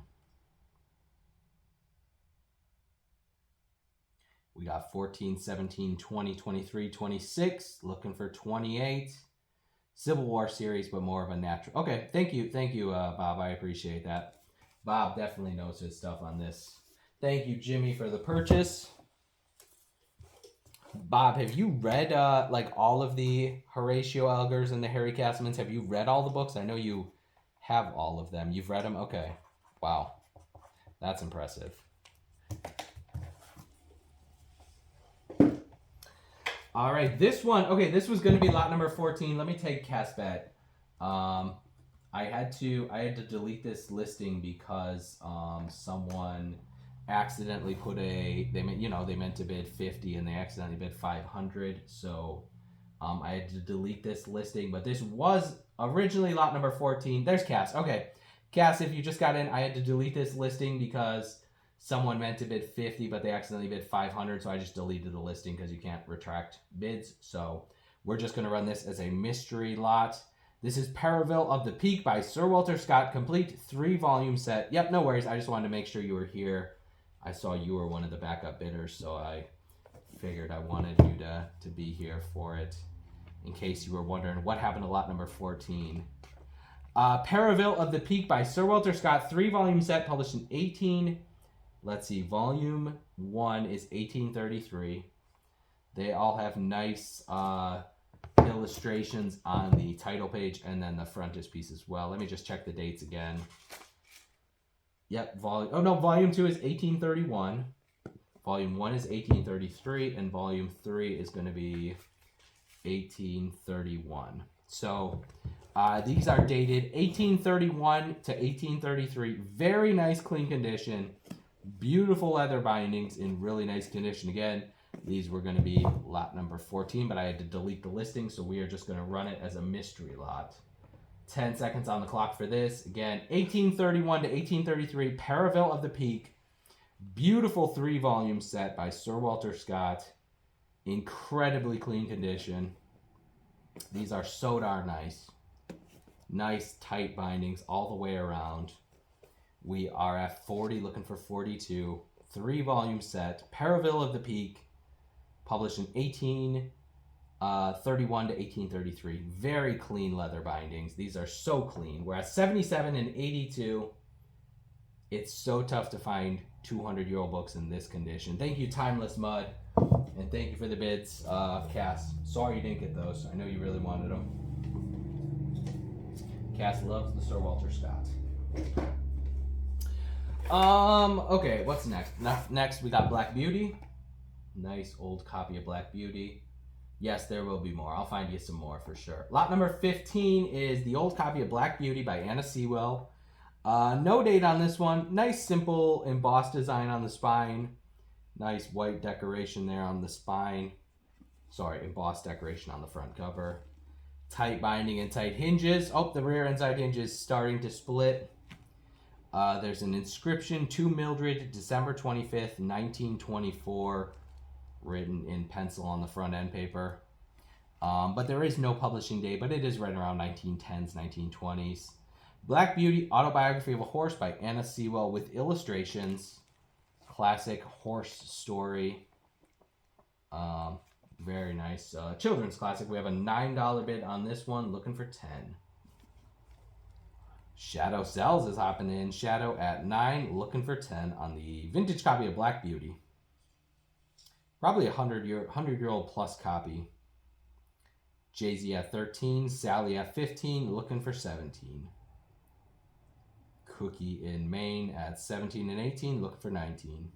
We got 14, 17, 20, 23, 26, looking for 28. Civil War series, but more of a natural. Okay, thank you, Bob. I appreciate that. Bob definitely knows his stuff on this. Thank you, Jimmy, for the purchase. Bob, have you read like all of the Horatio Algers and the Harry Castlemans? Have you read all the books? I know you have all of them. You've read them? Okay. Wow. That's impressive. All right, this one. Okay, this was going to be lot number 14. Let me take Casbet. I had to delete this listing because someone accidentally put they meant to bid 50 and they accidentally bid 500. So I had to delete this listing, but this was originally lot number 14. There's Cass. Okay, Cass, if you just got in, I had to delete this listing because someone meant to bid 50, but they accidentally bid 500, so I just deleted the listing because you can't retract bids. So we're just going to run this as a mystery lot. This is Perivale of the Peak by Sir Walter Scott, complete 3-volume set. Yep, no worries. I just wanted to make sure you were here. I saw you were one of the backup bidders, so I figured I wanted you to be here for it in case you were wondering what happened to lot number 14. Perivale of the Peak by Sir Walter Scott, 3-volume set, published in let's see, volume 1 is 1833. They all have nice illustrations on the title page and then the frontispiece as well. Let me just check the dates again. Yep, volume 2 is 1831. Volume 1 is 1833, and volume 3 is going to be 1831. So these are dated 1831 to 1833. Very nice, clean condition. Beautiful leather bindings in really nice condition. Again, these were going to be lot number 14, but I had to delete the listing, so we are just going to run it as a mystery lot. 10 seconds on the clock for this. Again, 1831 to 1833, Perivale of the Peak. Beautiful 3-volume set by Sir Walter Scott. Incredibly clean condition. These are so darn nice. Nice tight bindings all the way around. We are at 40, looking for 42. 3-volume set, Perivale of the Peak, published in 1831 to 1833. Very clean leather bindings. These are so clean. We're at 77 and 82. It's so tough to find 200-year-old books in this condition. Thank you, Timeless Mud, and thank you for the bids, Cass. Sorry you didn't get those. I know you really wanted them. Cass loves the Sir Walter Scott. Okay, what's next? Next, we got Black Beauty. Nice old copy of Black Beauty. Yes, there will be more. I'll find you some more for sure. Lot number 15 is the old copy of Black Beauty by Anna Sewell. No date on this one. Nice, simple embossed design on the spine. Nice white decoration there on the spine. Sorry, embossed decoration on the front cover. Tight binding and tight hinges. Oh, the rear and side hinges starting to split. There's an inscription to Mildred, December 25th, 1924, written in pencil on the front end paper. But there is no publishing date, but it is right around 1910s, 1920s. Black Beauty, Autobiography of a Horse by Anna Sewell with illustrations. Classic horse story. Very nice. Children's classic. We have a $9 bid on this one, looking for 10. Shadow Sells is hopping in. Shadow at 9, looking for 10 on the vintage copy of Black Beauty. Probably a 100-year-old plus copy. Jay-Z at 13, Sally at 15, looking for 17. Cookie in Maine at 17 and 18, looking for 19.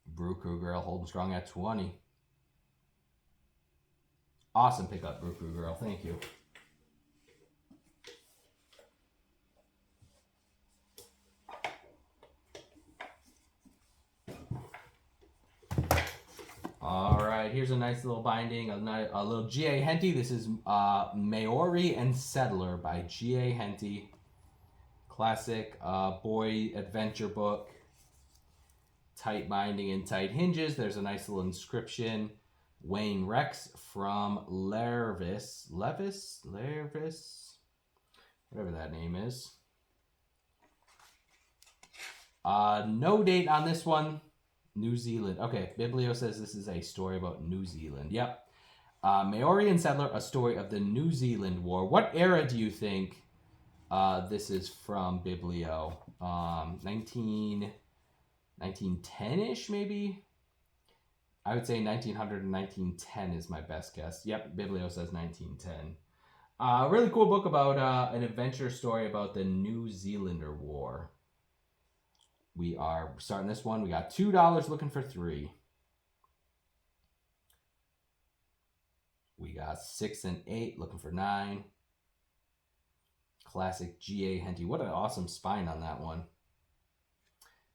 Brew Crew Girl holding strong at 20. Awesome pickup, Brew Crew Girl. Thank you. All right, here's a nice little binding, a little G.A. Henty. This is Maori and Settler by G.A. Henty. Classic boy adventure book. Tight binding and tight hinges. There's a nice little inscription. Wayne Rex from Levis, whatever that name is. No date on this one. New Zealand. Okay, Biblio says this is a story about New Zealand. Yep. Maori and Settler, A Story of the New Zealand War. What era do you think this is from, Biblio? 1910-ish, maybe? I would say 1900 and 1910 is my best guess. Yep, Biblio says 1910. Really cool book about an adventure story about the New Zealander War. We are starting this one. We got $2 looking for 3. We got 6 and 8 looking for 9. Classic G.A. Henty. What an awesome spine on that one.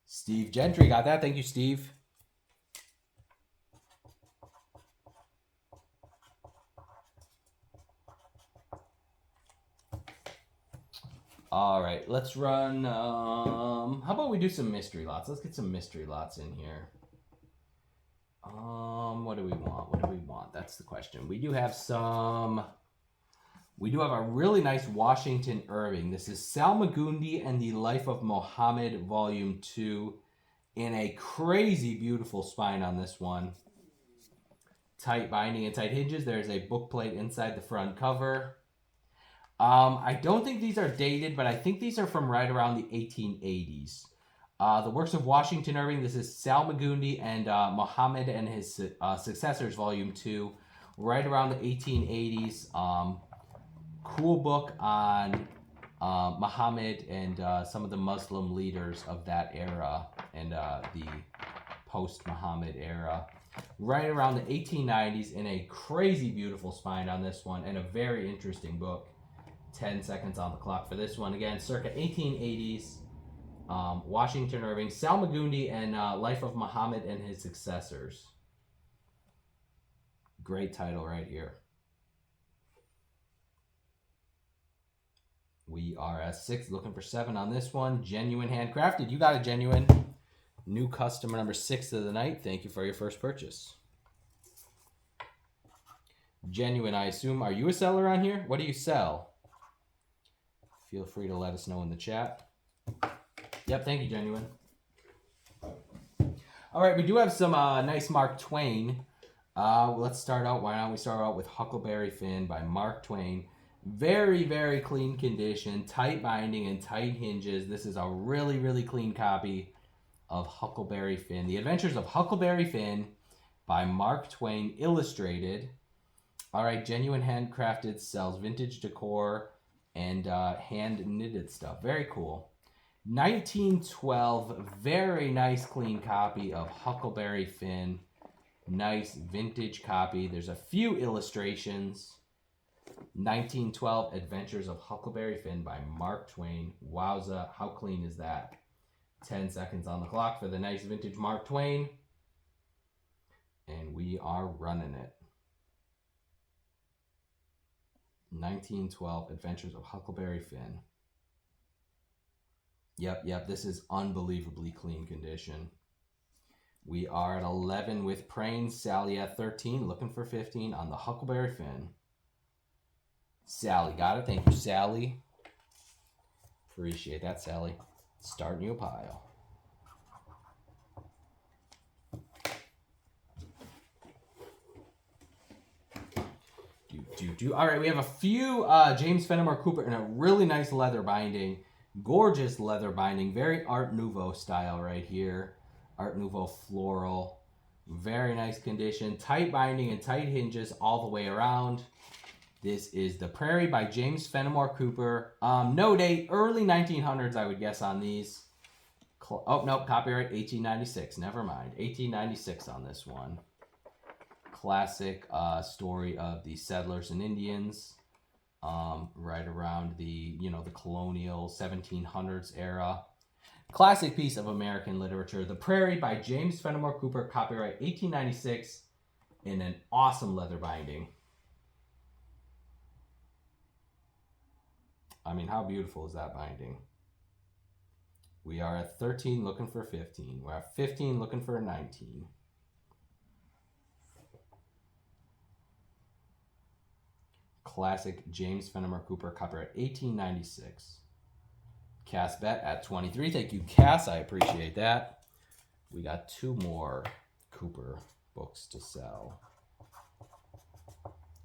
Steve Gentry got that. Thank you, Steve. All right, let's run. How about we do some mystery lots? Let's get some mystery lots in here. What do we want? What do we want? That's the question. We do have a really nice Washington Irving. This is Sal Magundi and the Life of Muhammad, Volume 2, in a crazy beautiful spine on this one. Tight binding and tight hinges. There's a book plate inside the front cover. I don't think these are dated, but I think these are from right around the 1880s. The Works of Washington Irving. This is Sal Magundi and Muhammad and his successors, Volume 2, right around the 1880s. Cool book on Muhammad and some of the Muslim leaders of that era and the post-Muhammad era. Right around the 1890s, in a crazy beautiful spine on this one, and a very interesting book. 10 seconds on the clock for this one. Again, circa 1880s. Washington Irving, Sal Magundi, and Life of Muhammad and his successors. Great title right here. We are at 6, looking for 7 on this one. Genuine handcrafted. You got a genuine. New customer number 6 of the night. Thank you for your first purchase. Genuine, I assume. Are you a seller on here? What do you sell? Feel free to let us know in the chat. Yep, thank you, Genuine. All right, we do have some nice Mark Twain. Let's start out. Why don't we start out with Huckleberry Finn by Mark Twain. Very, very clean condition, tight binding and tight hinges. This is a really, really clean copy of Huckleberry Finn. The Adventures of Huckleberry Finn by Mark Twain, illustrated. All right, genuine handcrafted, sells vintage decor and hand knitted stuff. Very cool. 1912, very nice clean copy of Huckleberry Finn. Nice vintage copy. There's a few illustrations. 1912 Adventures of Huckleberry Finn by Mark Twain. Wowza, how clean is that? 10 seconds on the clock for the nice vintage Mark Twain. And we are running it. 1912 Adventures of Huckleberry Finn. Yep, this is unbelievably clean condition. We are at 11 with Prain. Sally at 13, looking for 15 on the Huckleberry Finn. Sally got it. Thank you, Sally. Appreciate that, Sally. Starting you a pile. All right, we have a few James Fenimore Cooper in a really nice leather binding. Gorgeous leather binding. Very Art Nouveau style right here. Art Nouveau floral. Very nice condition. Tight binding and tight hinges all the way around. This is The Prairie by James Fenimore Cooper. No date, early 1900s, I would guess, on these. Oh, no, copyright 1896. Never mind. 1896 on this one. Classic story of the settlers and Indians. Right around the, the colonial 1700s era. Classic piece of American literature. The Prairie by James Fenimore Cooper, copyright 1896, in an awesome leather binding. I mean, how beautiful is that binding? We are at 13, looking for 15. We're at 15, looking for 19. Classic James Fenimore Cooper, copyright 1896. Cass Bet at 23. Thank you, Cass. I appreciate that. We got 2 more Cooper books to sell.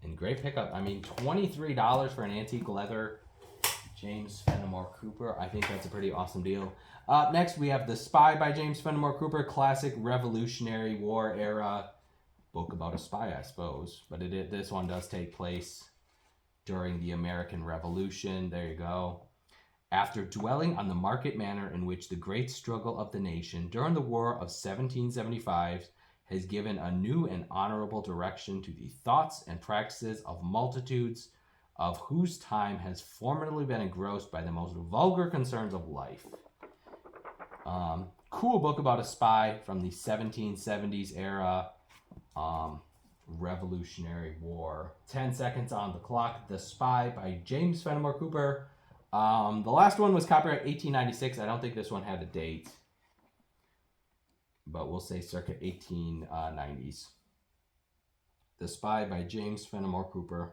And great pickup. I mean, $23 for an antique leather James Fenimore Cooper. I think that's a pretty awesome deal. Up next, we have The Spy by James Fenimore Cooper. Classic Revolutionary War era book about a spy, I suppose. But this one does take place during the American Revolution. There you go. After dwelling on the market manner in which the great struggle of the nation during the War of 1775 has given a new and honorable direction to the thoughts and practices of multitudes of whose time has formerly been engrossed by the most vulgar concerns of life. Cool book about a spy from the 1770s era, Revolutionary War. 10 seconds on the clock. The Spy by James Fenimore Cooper. The last one was copyright 1896. I don't think this one had a date, but we'll say circa 1890s. The Spy by James Fenimore Cooper.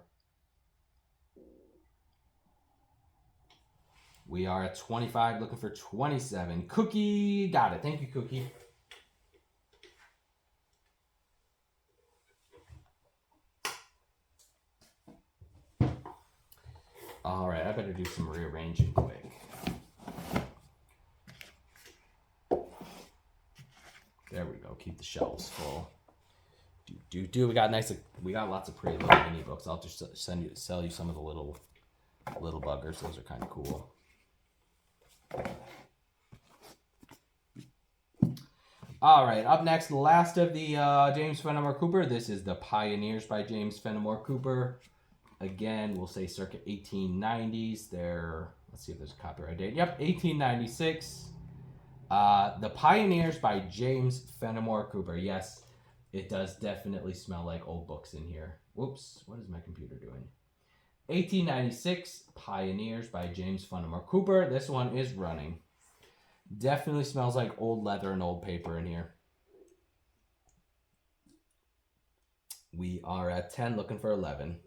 We are at 25, looking for 27. Cookie, got it. Thank you, Cookie. All right, I better do some rearranging quick. There we go. Keep the shelves full. We got lots of pretty little mini books. I'll just sell you some of the little buggers. Those are kind of cool. All right, up next, the last of the James Fenimore Cooper. This is The Pioneers by James Fenimore Cooper. Again, we'll say circa 1890s. Let's see if there's a copyright date. Yep, 1896. The Pioneers by James Fenimore Cooper. Yes, it does definitely smell like old books in here. Whoops, what is my computer doing? 1896, Pioneers by James Fenimore Cooper. This one is running. Definitely smells like old leather and old paper in here. We are at 10, looking for 11.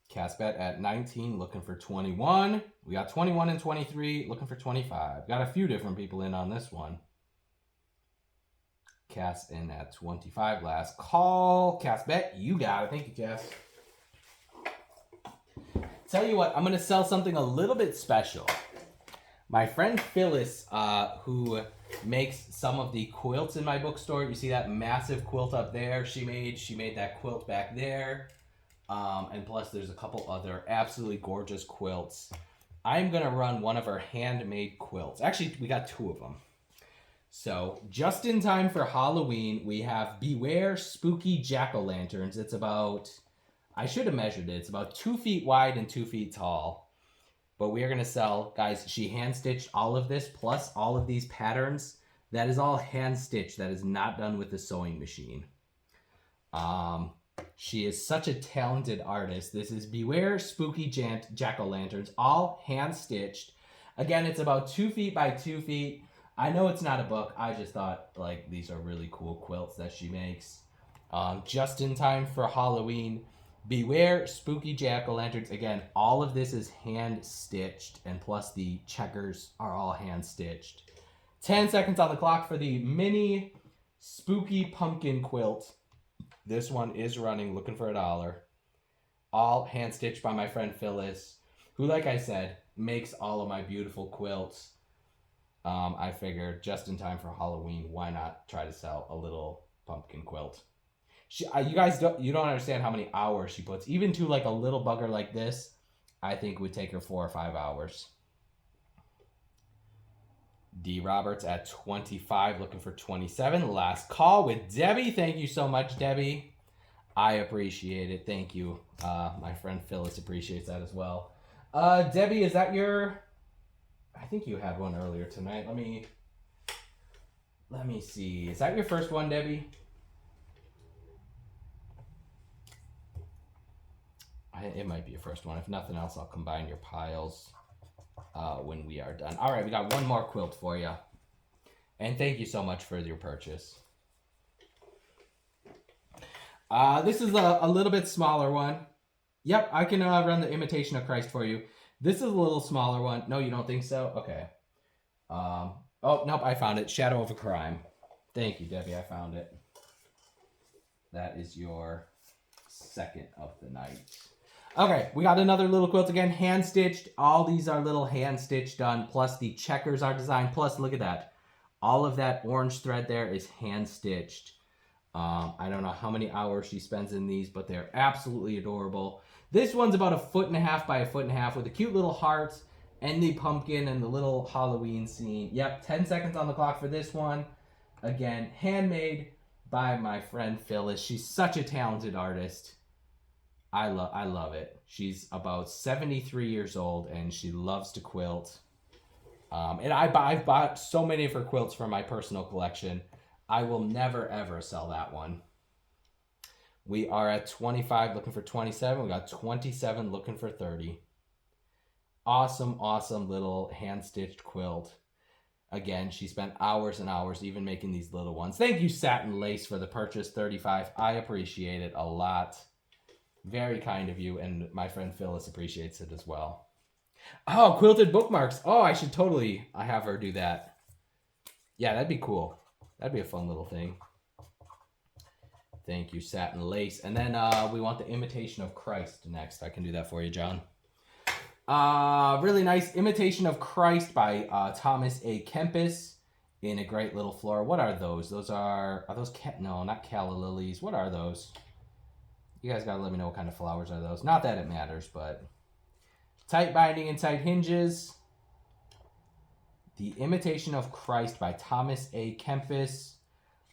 Cast bet at 19, looking for 21. We got 21 and 23, looking for 25. Got a few different people in on this one. Cast in at 25. Last call. Cast bet. You got it. Thank you, Cass. Tell you what, I'm going to sell something a little bit special. My friend Phyllis, who makes some of the quilts in my bookstore. You see that massive quilt up there? She made that quilt back there. And plus there's a couple other absolutely gorgeous quilts. I'm going to run one of her handmade quilts. Actually, we got two of them. So, just in time for Halloween, we have Beware Spooky Jack-O-Lanterns. It's about, I should have measured it. It's about 2 feet wide and 2 feet tall. But we are going to sell, guys, she hand-stitched all of this, plus all of these patterns. That is all hand-stitched. That is not done with the sewing machine. She is such a talented artist. This is Beware Spooky Jack-O-Lanterns, all hand-stitched. Again, it's about 2 feet by 2 feet. I know it's not a book. I just thought, like, these are really cool quilts that she makes. Just in time for Halloween. Beware Spooky Jack-O-Lanterns. Again, all of this is hand-stitched, and plus the checkers are all hand-stitched. 10 seconds on the clock for the mini Spooky Pumpkin Quilt. This one is running, looking for $1. All hand-stitched by my friend Phyllis, who, like I said, makes all of my beautiful quilts. I figured just in time for Halloween, why not try to sell a little pumpkin quilt? You don't understand how many hours she puts. Even to like a little bugger like this, I think would take her 4 or 5 hours. D. Roberts at 25, looking for 27. Last call with Debbie. Thank you so much, Debbie. I appreciate it. Thank you. My friend Phyllis appreciates that as well. Debbie, is that your... I think you had one earlier tonight. Let me see. Is that your first one, Debbie? It might be your first one. If nothing else, I'll combine your piles when we are done. All right, we got one more quilt for you. And thank you so much for your purchase. This is a little bit smaller one. Yep, I can run the Imitation of Christ for you. This is a little smaller one. No, you don't think so? Okay. Oh, nope, I found it. Shadow of a Crime. Thank you, Debbie. I found it. That is your second of the night. Okay, we got another little quilt again, hand-stitched. All these are little hand-stitched done, plus the checkers are designed. Plus, look at that. All of that orange thread there is hand-stitched. I don't know how many hours she spends in these, but they're absolutely adorable. This one's about 1.5 by 1.5 feet with the cute little hearts and the pumpkin and the little Halloween scene. Yep, 10 seconds on the clock for this one. Again, handmade by my friend Phyllis. She's such a talented artist. I love it. She's about 73 years old and she loves to quilt. And I've bought so many of her quilts for my personal collection. I will never ever sell that one. We are at 25 looking for 27. We got 27 looking for 30. Awesome, awesome little hand-stitched quilt. Again, she spent hours and hours even making these little ones. Thank you, Satin Lace, for the purchase, 35. I appreciate it a lot. Very kind of you, and my friend Phyllis appreciates it as well. Oh, quilted bookmarks. Oh, I should totally have her do that. Yeah, that'd be cool. That'd be a fun little thing. Thank you, Satin Lace. And then we want the Imitation of Christ next. I can do that for you, John. Really nice Imitation of Christ by Thomas A. Kempis in a great little floral. What are those? Those are those no, not calla lilies. What are those? You guys gotta let me know what kind of flowers are those. Not that it matters, but tight binding and tight hinges. The Imitation of Christ by Thomas A. Kempis.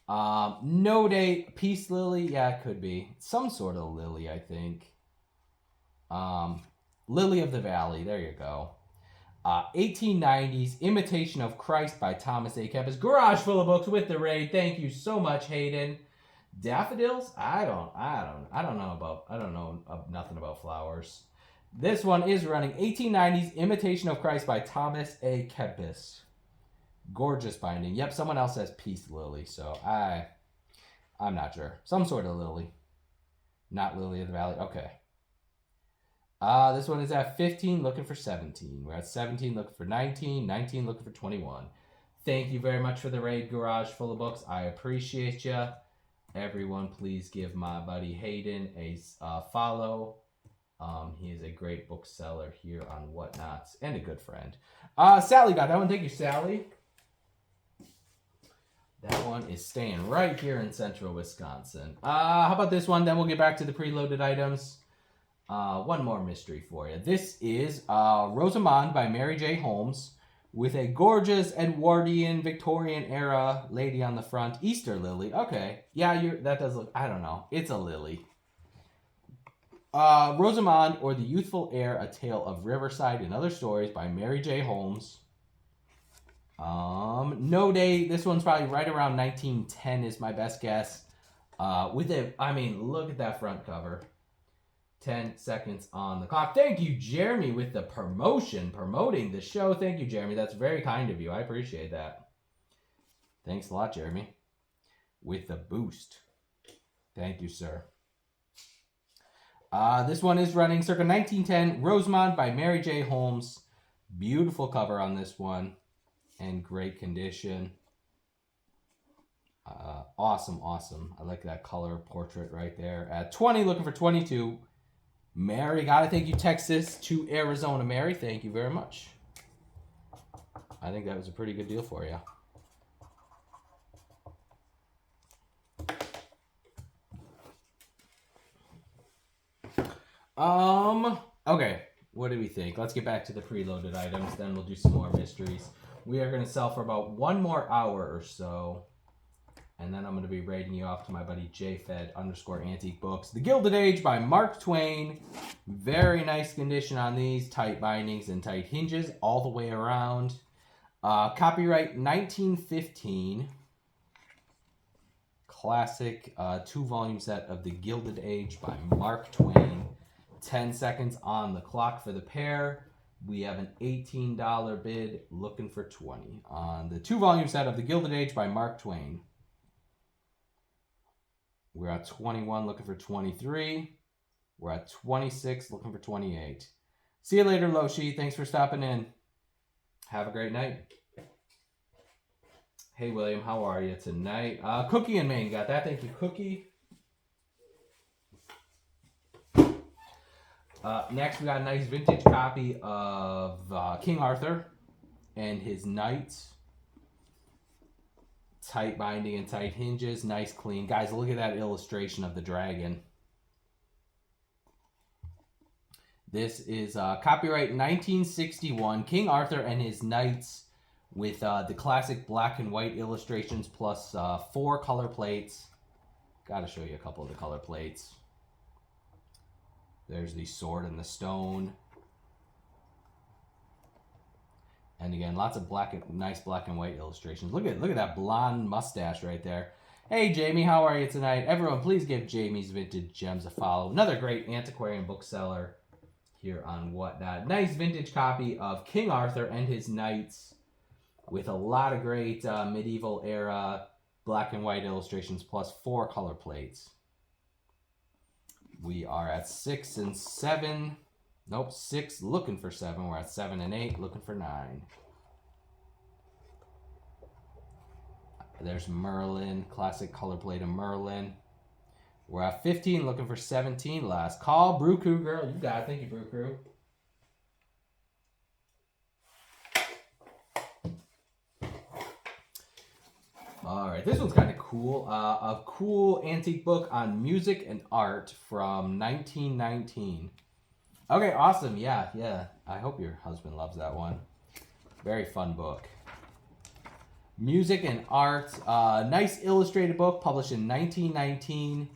No date. Peace lily. Yeah, it could be some sort of lily, I think. Lily of the Valley. There you go. 1890s Imitation of Christ by Thomas A. Kempis. Garage full of books with the raid. Thank you so much, Hayden. Daffodils? I don't know nothing about flowers. This one is running 1890s Imitation of Christ by Thomas A. Kempis. Gorgeous binding. Yep, someone else says peace lily, so I'm not sure. Some sort of lily. Not lily of the valley. Okay. This one is at 15, looking for 17. We're at 17, looking for 19. 19, looking for 21. Thank you very much for the raid, Garage full of books. I appreciate you. Everyone, please give my buddy Hayden a follow. He is a great bookseller here on Whatnots and a good friend. Sally got that one. Thank you, Sally. That one is staying right here in central Wisconsin. How about this one? Then we'll get back to the preloaded items. One more mystery for you. This is Rosamond by Mary J. Holmes with a gorgeous Edwardian Victorian era lady on the front. Easter lily. Okay. Yeah, that does look, I don't know. It's a lily. Rosamond or the Youthful Heir, A Tale of Riverside and Other Stories by Mary J. Holmes. No date. This one's probably right around 1910 is my best guess. Look at that front cover. 10 seconds on the clock. Thank you, Jeremy, with the promoting the show. Thank you, Jeremy. That's very kind of you. I appreciate that. Thanks a lot, Jeremy. With the boost. Thank you, sir. This one is running circa 1910. Rosamond by Mary J. Holmes. Beautiful cover on this one. And great condition. Awesome. I like that color portrait right there. At 20, looking for 22. Mary, gotta thank you, Texas to Arizona. Mary, thank you very much. I think that was a pretty good deal for you. Okay, what do we think? Let's get back to the preloaded items, then we'll do some more mysteries. We are going to sell for about one more hour or so, and then I'm going to be rating you off to my buddy JFed_Antique Books. The Gilded Age by Mark Twain. Very nice condition on these. Tight bindings and tight hinges all the way around. Copyright 1915. Classic 2-volume set of The Gilded Age by Mark Twain. 10 seconds on the clock for the pair. We have an $18 bid, looking for 20 on the 2-volume set of The Gilded Age by Mark Twain. We're at 21, looking for 23. We're at 26, looking for 28. See you later, Loshi. Thanks for stopping in. Have a great night. Hey, William, how are you tonight? Cookie in Maine, got that. Thank you, Cookie. Next, we got a nice vintage copy of King Arthur and his knights. Tight binding and tight hinges. Nice, clean. Guys, look at that illustration of the dragon. This is copyright 1961. King Arthur and his knights with the classic black and white illustrations plus 4 color plates. Got to show you a couple of the color plates. There's the sword and the stone. And again, lots of nice black and white illustrations. Look at that blonde mustache right there. Hey, Jamie, how are you tonight? Everyone, please give Jamie's Vintage Gems a follow. Another great antiquarian bookseller here on Whatnot. Nice vintage copy of King Arthur and his knights with a lot of great medieval era black and white illustrations plus 4 color plates. We are at 6 and 7. Nope, 6 looking for 7. We're at 7 and 8 looking for 9. There's Merlin, classic color plate of Merlin. We're at 15 looking for 17. Last call. Brew Crew girl, you got it. Thank you, Brew Crew. All right, this one's kind of cool. A cool antique book on music and art from 1919. Okay, awesome. Yeah. I hope your husband loves that one. Very fun book. Music and art. Nice illustrated book published in 1919.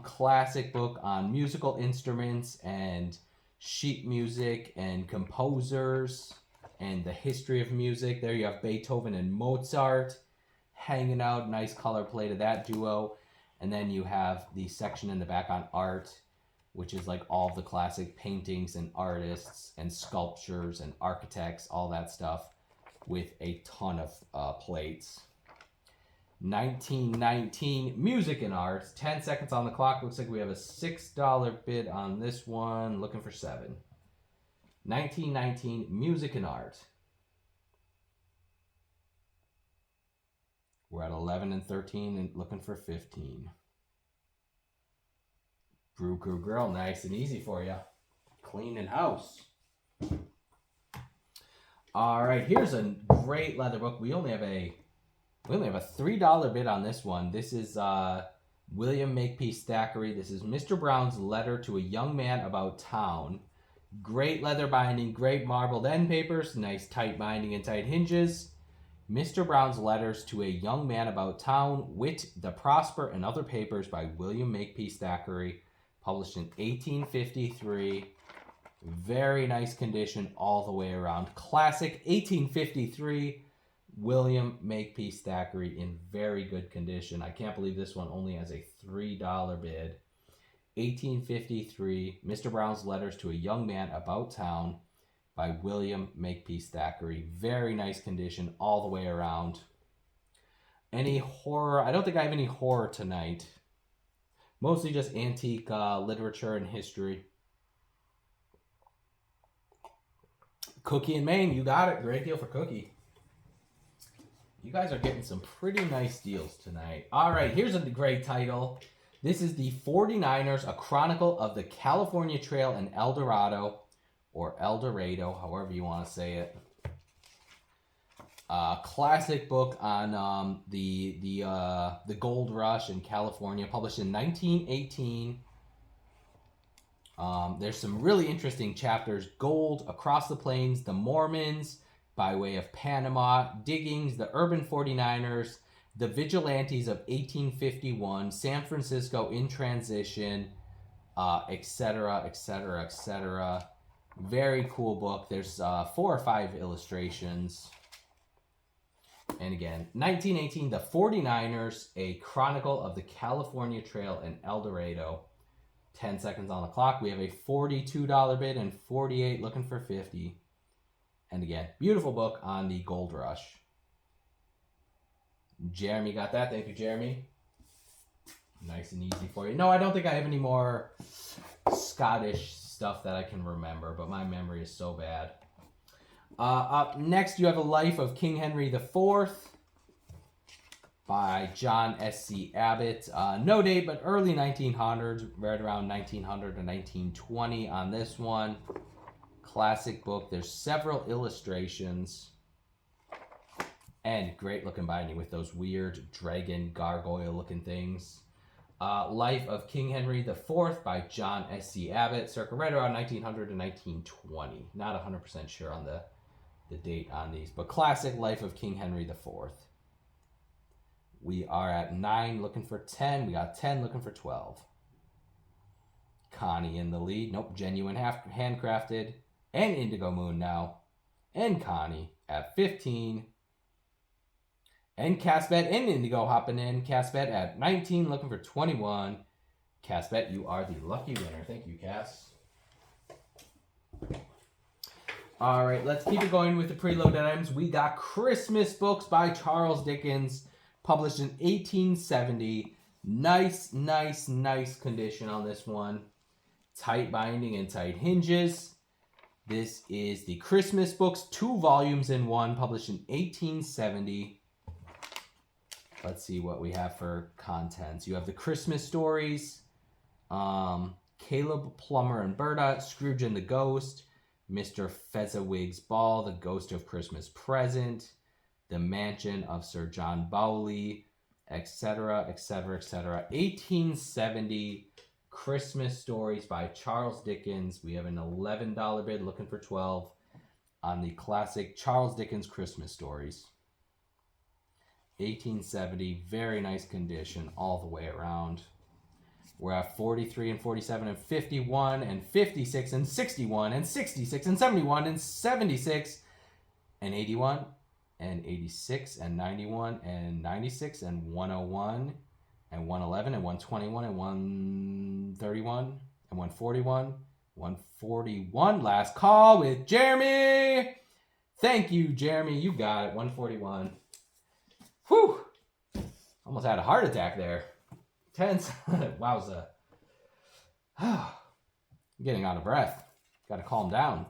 Classic book on musical instruments and sheet music and composers and the history of music. There you have Beethoven and Mozart hanging out. Nice color plate of that duo. And then you have the section in the back on art, which is like all the classic paintings and artists and sculptures and architects, all that stuff, with a ton of plates. 1919 music and art. 10 seconds on the clock. Looks like we have a $6 bid on this one. Looking for 7. 1919 music and art. We're at 11 and 13 and looking for 15. Brew Crew girl, nice and easy for you. Cleaning house. All right, here's a great leather book. We only have a $3 bid on this one. This is William Makepeace Thackeray. This is Mr. Brown's Letter to a Young Man About Town. Great leather binding, great marbled end papers, nice tight binding and tight hinges. Mr. Brown's Letters to a Young Man About Town, Wit, the Prosper, and Other Papers by William Makepeace Thackeray, published in 1853. Very nice condition all the way around. Classic 1853 William Makepeace Thackeray in very good condition. I can't believe this one only has a $3 bid. 1853, Mr. Brown's Letters to a Young Man About Town by William Makepeace Thackeray. Very nice condition all the way around. Any horror? I don't think I have any horror tonight. Mostly just antique literature and history. Cookie in Maine, you got it. Great deal for Cookie. You guys are getting some pretty nice deals tonight. All right, here's a great title. This is the 49ers, A Chronicle of the California Trail in El Dorado, or El Dorado, however you want to say it. Classic book on the gold rush in California, published in 1918. There's some really interesting chapters. Gold, Across the Plains, the Mormons, By Way of Panama, Diggings, the Urban 49ers, the Vigilantes of 1851, San Francisco in Transition, etc., etc., etc. Very cool book. There's 4 or 5 illustrations. And again, 1918, the 49ers, A Chronicle of the California Trail in El Dorado. 10 seconds on the clock. We have a $42 bid and 48 looking for 50. And again, beautiful book on the gold rush. Jeremy got that. Thank you, Jeremy. Nice and easy for you. No, I don't think I have any more Scottish stuff that I can remember, but my memory is so bad. Up next, you have a life of King Henry IV. by John S.C. Abbott. No date, but early 1900s, right around 1900 to 1920 on this one. Classic book. There's several illustrations. And great looking binding with those weird dragon gargoyle looking things. Life of King Henry IV by John S.C. Abbott, circa right around 1900 to 1920. Not 100% sure on the date on these, but classic Life of King Henry IV. We are at 9 looking for 10. We got 10 looking for 12. Connie in the lead. Nope, genuine handcrafted. And Indigo Moon now. And Connie at 15. And Casbet and Indigo hopping in. Casbet at 19 looking for 21. Casbet, you are the lucky winner. Thank you, Cass. All right, let's keep it going with the preloaded items. We got Christmas books by Charles Dickens, published in 1870. Nice condition on this one. Tight binding and tight hinges. This is the Christmas books, 2 volumes in one, published in 1870. Let's see what we have for contents. You have the Christmas stories, Caleb Plummer and Berta, Scrooge and the Ghost, Mr. Fezziwig's Ball, The Ghost of Christmas Present, The Mansion of Sir John Bowley, etc., etc., etc. 1870 Christmas stories by Charles Dickens. We have an $11 bid looking for 12 on the classic Charles Dickens Christmas stories. 1870, very nice condition all the way around. We're at 43 and 47 and 51 and 56 and 61 and 66 and 71 and 76 and 81 and 86 and 91 and 96 and 101 and 111 and 121 and 131 and 141. 141. Last call with Jeremy. Thank you, Jeremy. You got it. 141. Whew. Almost had a heart attack there. Tense. Wowza. Getting out of breath. Got to calm down.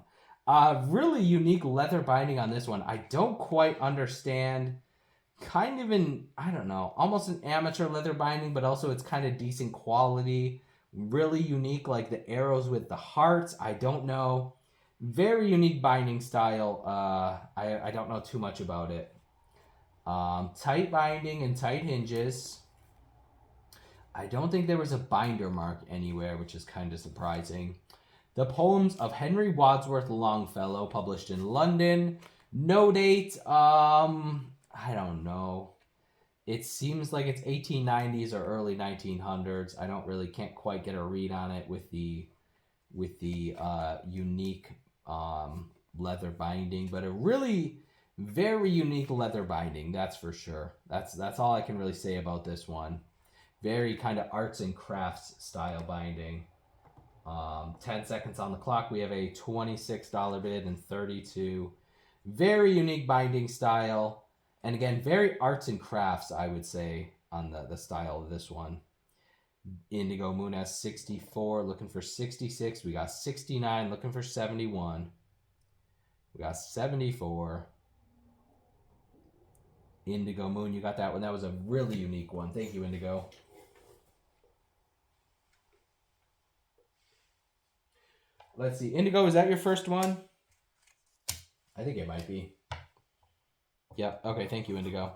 Really unique leather binding on this one. I don't quite understand. Kind of I don't know, almost an amateur leather binding, but also it's kind of decent quality. Really unique, like the arrows with the hearts. I don't know. Very unique binding style. I don't know too much about it. Tight binding and tight hinges. I don't think there was a binder mark anywhere, which is kind of surprising. The Poems of Henry Wadsworth Longfellow, published in London. No date. I don't know. It seems like it's 1890s or early 1900s. I can't quite get a read on it with the unique leather binding, but a really very unique leather binding, that's for sure. That's all I can really say about this one. Very kind of arts and crafts style binding. 10 seconds on the clock. We have a $26 bid and 32. Very unique binding style. And again, very arts and crafts, I would say, on the style of this one. Indigo Moon has 64, looking for 66. We got 69, looking for 71. We got 74. Indigo Moon, you got that one. That was a really unique one. Thank you, Indigo. Let's see. Indigo, is that your first one? I think it might be. Yep. Okay, thank you, Indigo.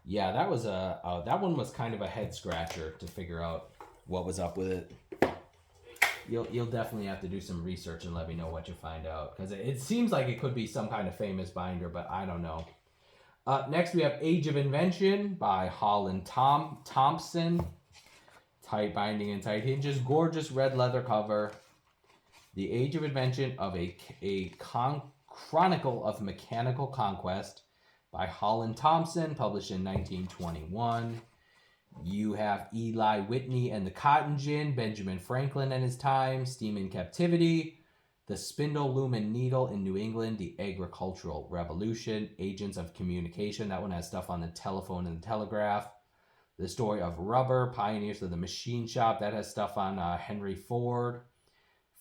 Yeah, that was that one was kind of a head scratcher to figure out what was up with it. You'll definitely have to do some research and let me know what you find out, because it seems like it could be some kind of famous binder, but I don't know. Next we have Age of Invention by Holland Thompson. Tight binding and tight hinges, gorgeous red leather cover. The Age of Invention of a Chronicle of Mechanical Conquest by Holland Thompson, published in 1921. You have Eli Whitney and the Cotton Gin, Benjamin Franklin and his time, Steam in Captivity, The Spindle, Loom, and Needle in New England, The Agricultural Revolution, Agents of Communication. That one has stuff on the telephone and the telegraph. The Story of Rubber, Pioneers of the Machine Shop. That has stuff on Henry Ford.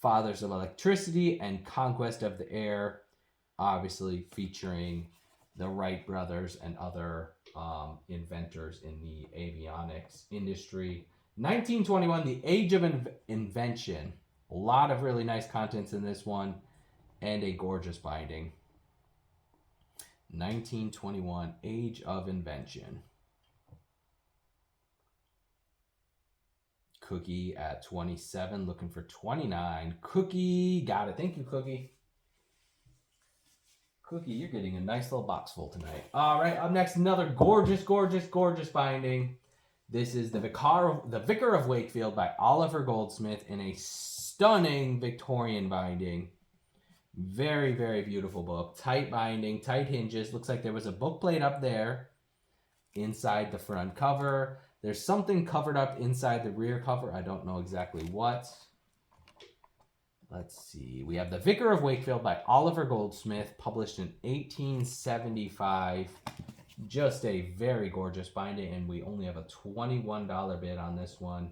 Fathers of Electricity and Conquest of the Air, obviously featuring the Wright brothers and other inventors in the avionics industry. 1921, The Age of Invention. A lot of really nice contents in this one, and a gorgeous binding. 1921, Age of Invention. Cookie at 27, looking for 29. Cookie, got it. Thank you, Cookie. Cookie, you're getting a nice little box full tonight. All right, up next, another gorgeous, gorgeous, gorgeous binding. This is the Vicar of Wakefield by Oliver Goldsmith in a stunning Victorian binding. Very, very beautiful book. Tight binding, tight hinges. Looks like there was a book plate up there inside the front cover. There's something covered up inside the rear cover. I don't know exactly what. Let's see. We have The Vicar of Wakefield by Oliver Goldsmith, published in 1875. Just a very gorgeous binding, and we only have a $21 bid on this one.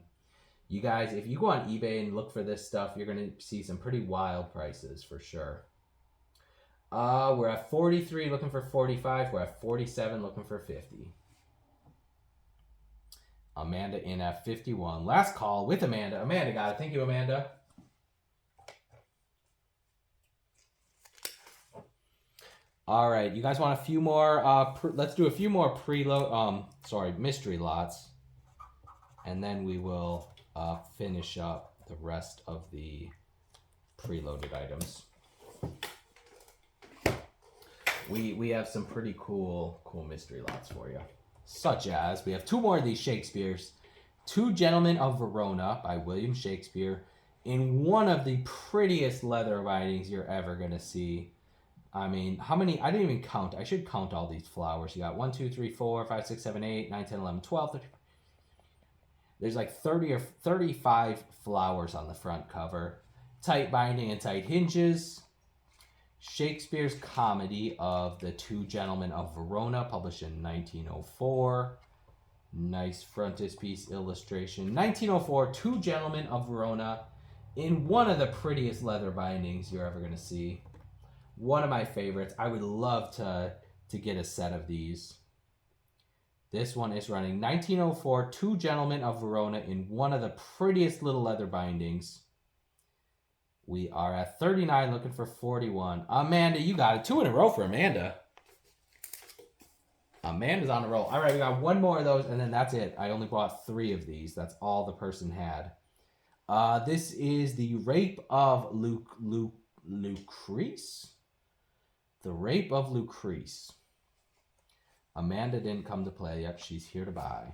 You guys, if you go on eBay and look for this stuff, you're going to see some pretty wild prices for sure. We're at 43, looking for 45. We're at 47, looking for 50. Amanda in at 51. Last call with Amanda. Amanda got it. Thank you, Amanda. All right, you guys want a few more? Let's do a few more mystery lots, and then we will finish up the rest of the preloaded items. We have some pretty cool mystery lots for you, such as we have two more of these Shakespeare's, Two Gentlemen of Verona by William Shakespeare, in one of the prettiest leather bindings you're ever gonna see. I mean, how many? I didn't even count. I should count all these flowers. You got 1, 2, 3, 4, 5, 6, 7, 8, 9, 10, 11, 12, 13. There's like 30 or 35 flowers on the front cover. Tight binding and tight hinges. Shakespeare's comedy of The Two Gentlemen of Verona, published in 1904. Nice frontispiece illustration. 1904, Two Gentlemen of Verona, in one of the prettiest leather bindings you're ever going to see. One of my favorites. I would love to get a set of these. This one is running 1904, Two Gentlemen of Verona, in one of the prettiest little leather bindings. We are at 39, looking for 41. Amanda, you got it. 2 in a row for Amanda. Amanda's on a roll. All right, we got one more of those, and then that's it. I only bought 3 of these. That's all the person had. This is The Rape of Lucrece? The Rape of Lucrece. Amanda didn't come to play. Yep, she's here to buy.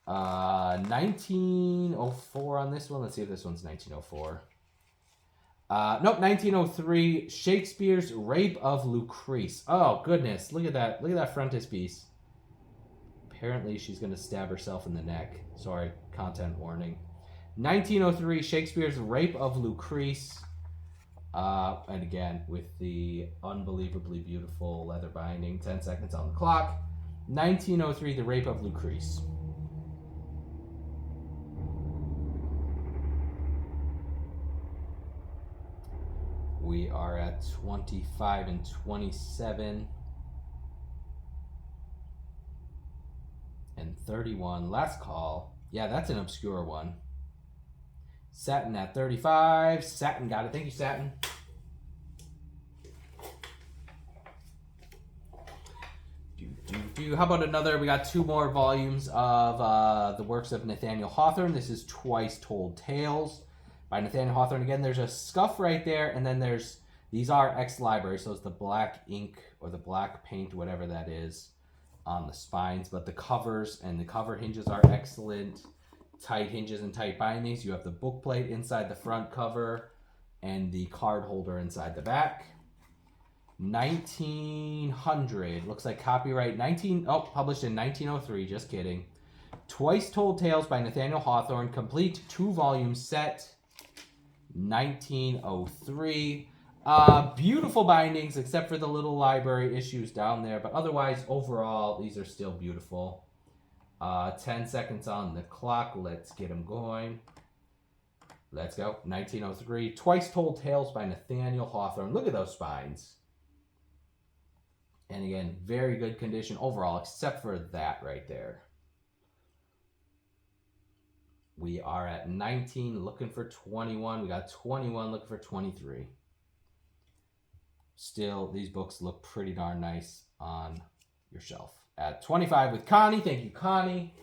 1904 on this one. Let's see if this one's 1904. Nope, 1903. Shakespeare's Rape of Lucrece. Oh, goodness. Look at that. Look at that frontispiece. Apparently, she's going to stab herself in the neck. Sorry, content warning. 1903. Shakespeare's Rape of Lucrece. And again, with the unbelievably beautiful leather binding. 10 seconds on the clock. 1903, The Rape of Lucrece. We are at 25 and 27. And 31. Last call. Yeah, that's an obscure one. Satin at 35. Satin got it. Thank you, Satin. How about another? We got 2 more volumes of the works of Nathaniel Hawthorne. This is Twice Told Tales by Nathaniel Hawthorne. Again, there's a scuff right there, and then these are ex-library, so it's the black ink or the black paint, whatever that is, on the spines. But the covers and the cover hinges are excellent. Tight hinges and tight bindings. You have the book plate inside the front cover and the card holder inside the back. 1900. Looks like copyright published in 1903. Just kidding. Twice Told Tales by Nathaniel Hawthorne. Complete 2-volume set. 1903. Beautiful bindings, except for the little library issues down there. But otherwise, overall, these are still beautiful. 10 seconds on the clock. Let's get them going. Let's go. 1903. Twice Told Tales by Nathaniel Hawthorne. Look at those spines. And again, very good condition overall, except for that right there. We are at 19, looking for 21. We got 21, looking for 23. Still, these books look pretty darn nice on your shelf. At 25 with Connie. Thank you, Connie.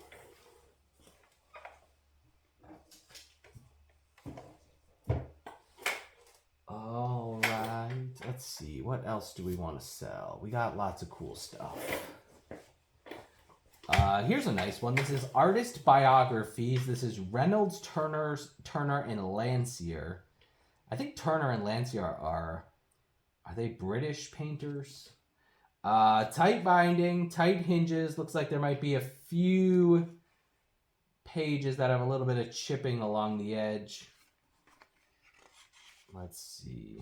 All right. Let's see. What else do we want to sell? We got lots of cool stuff. Here's a nice one. This is Artist Biographies. This is Reynolds, Turner, and Landseer. I think Turner and Landseer are they British painters? Tight binding, tight hinges. Looks like there might be a few pages that have a little bit of chipping along the edge. Let's see.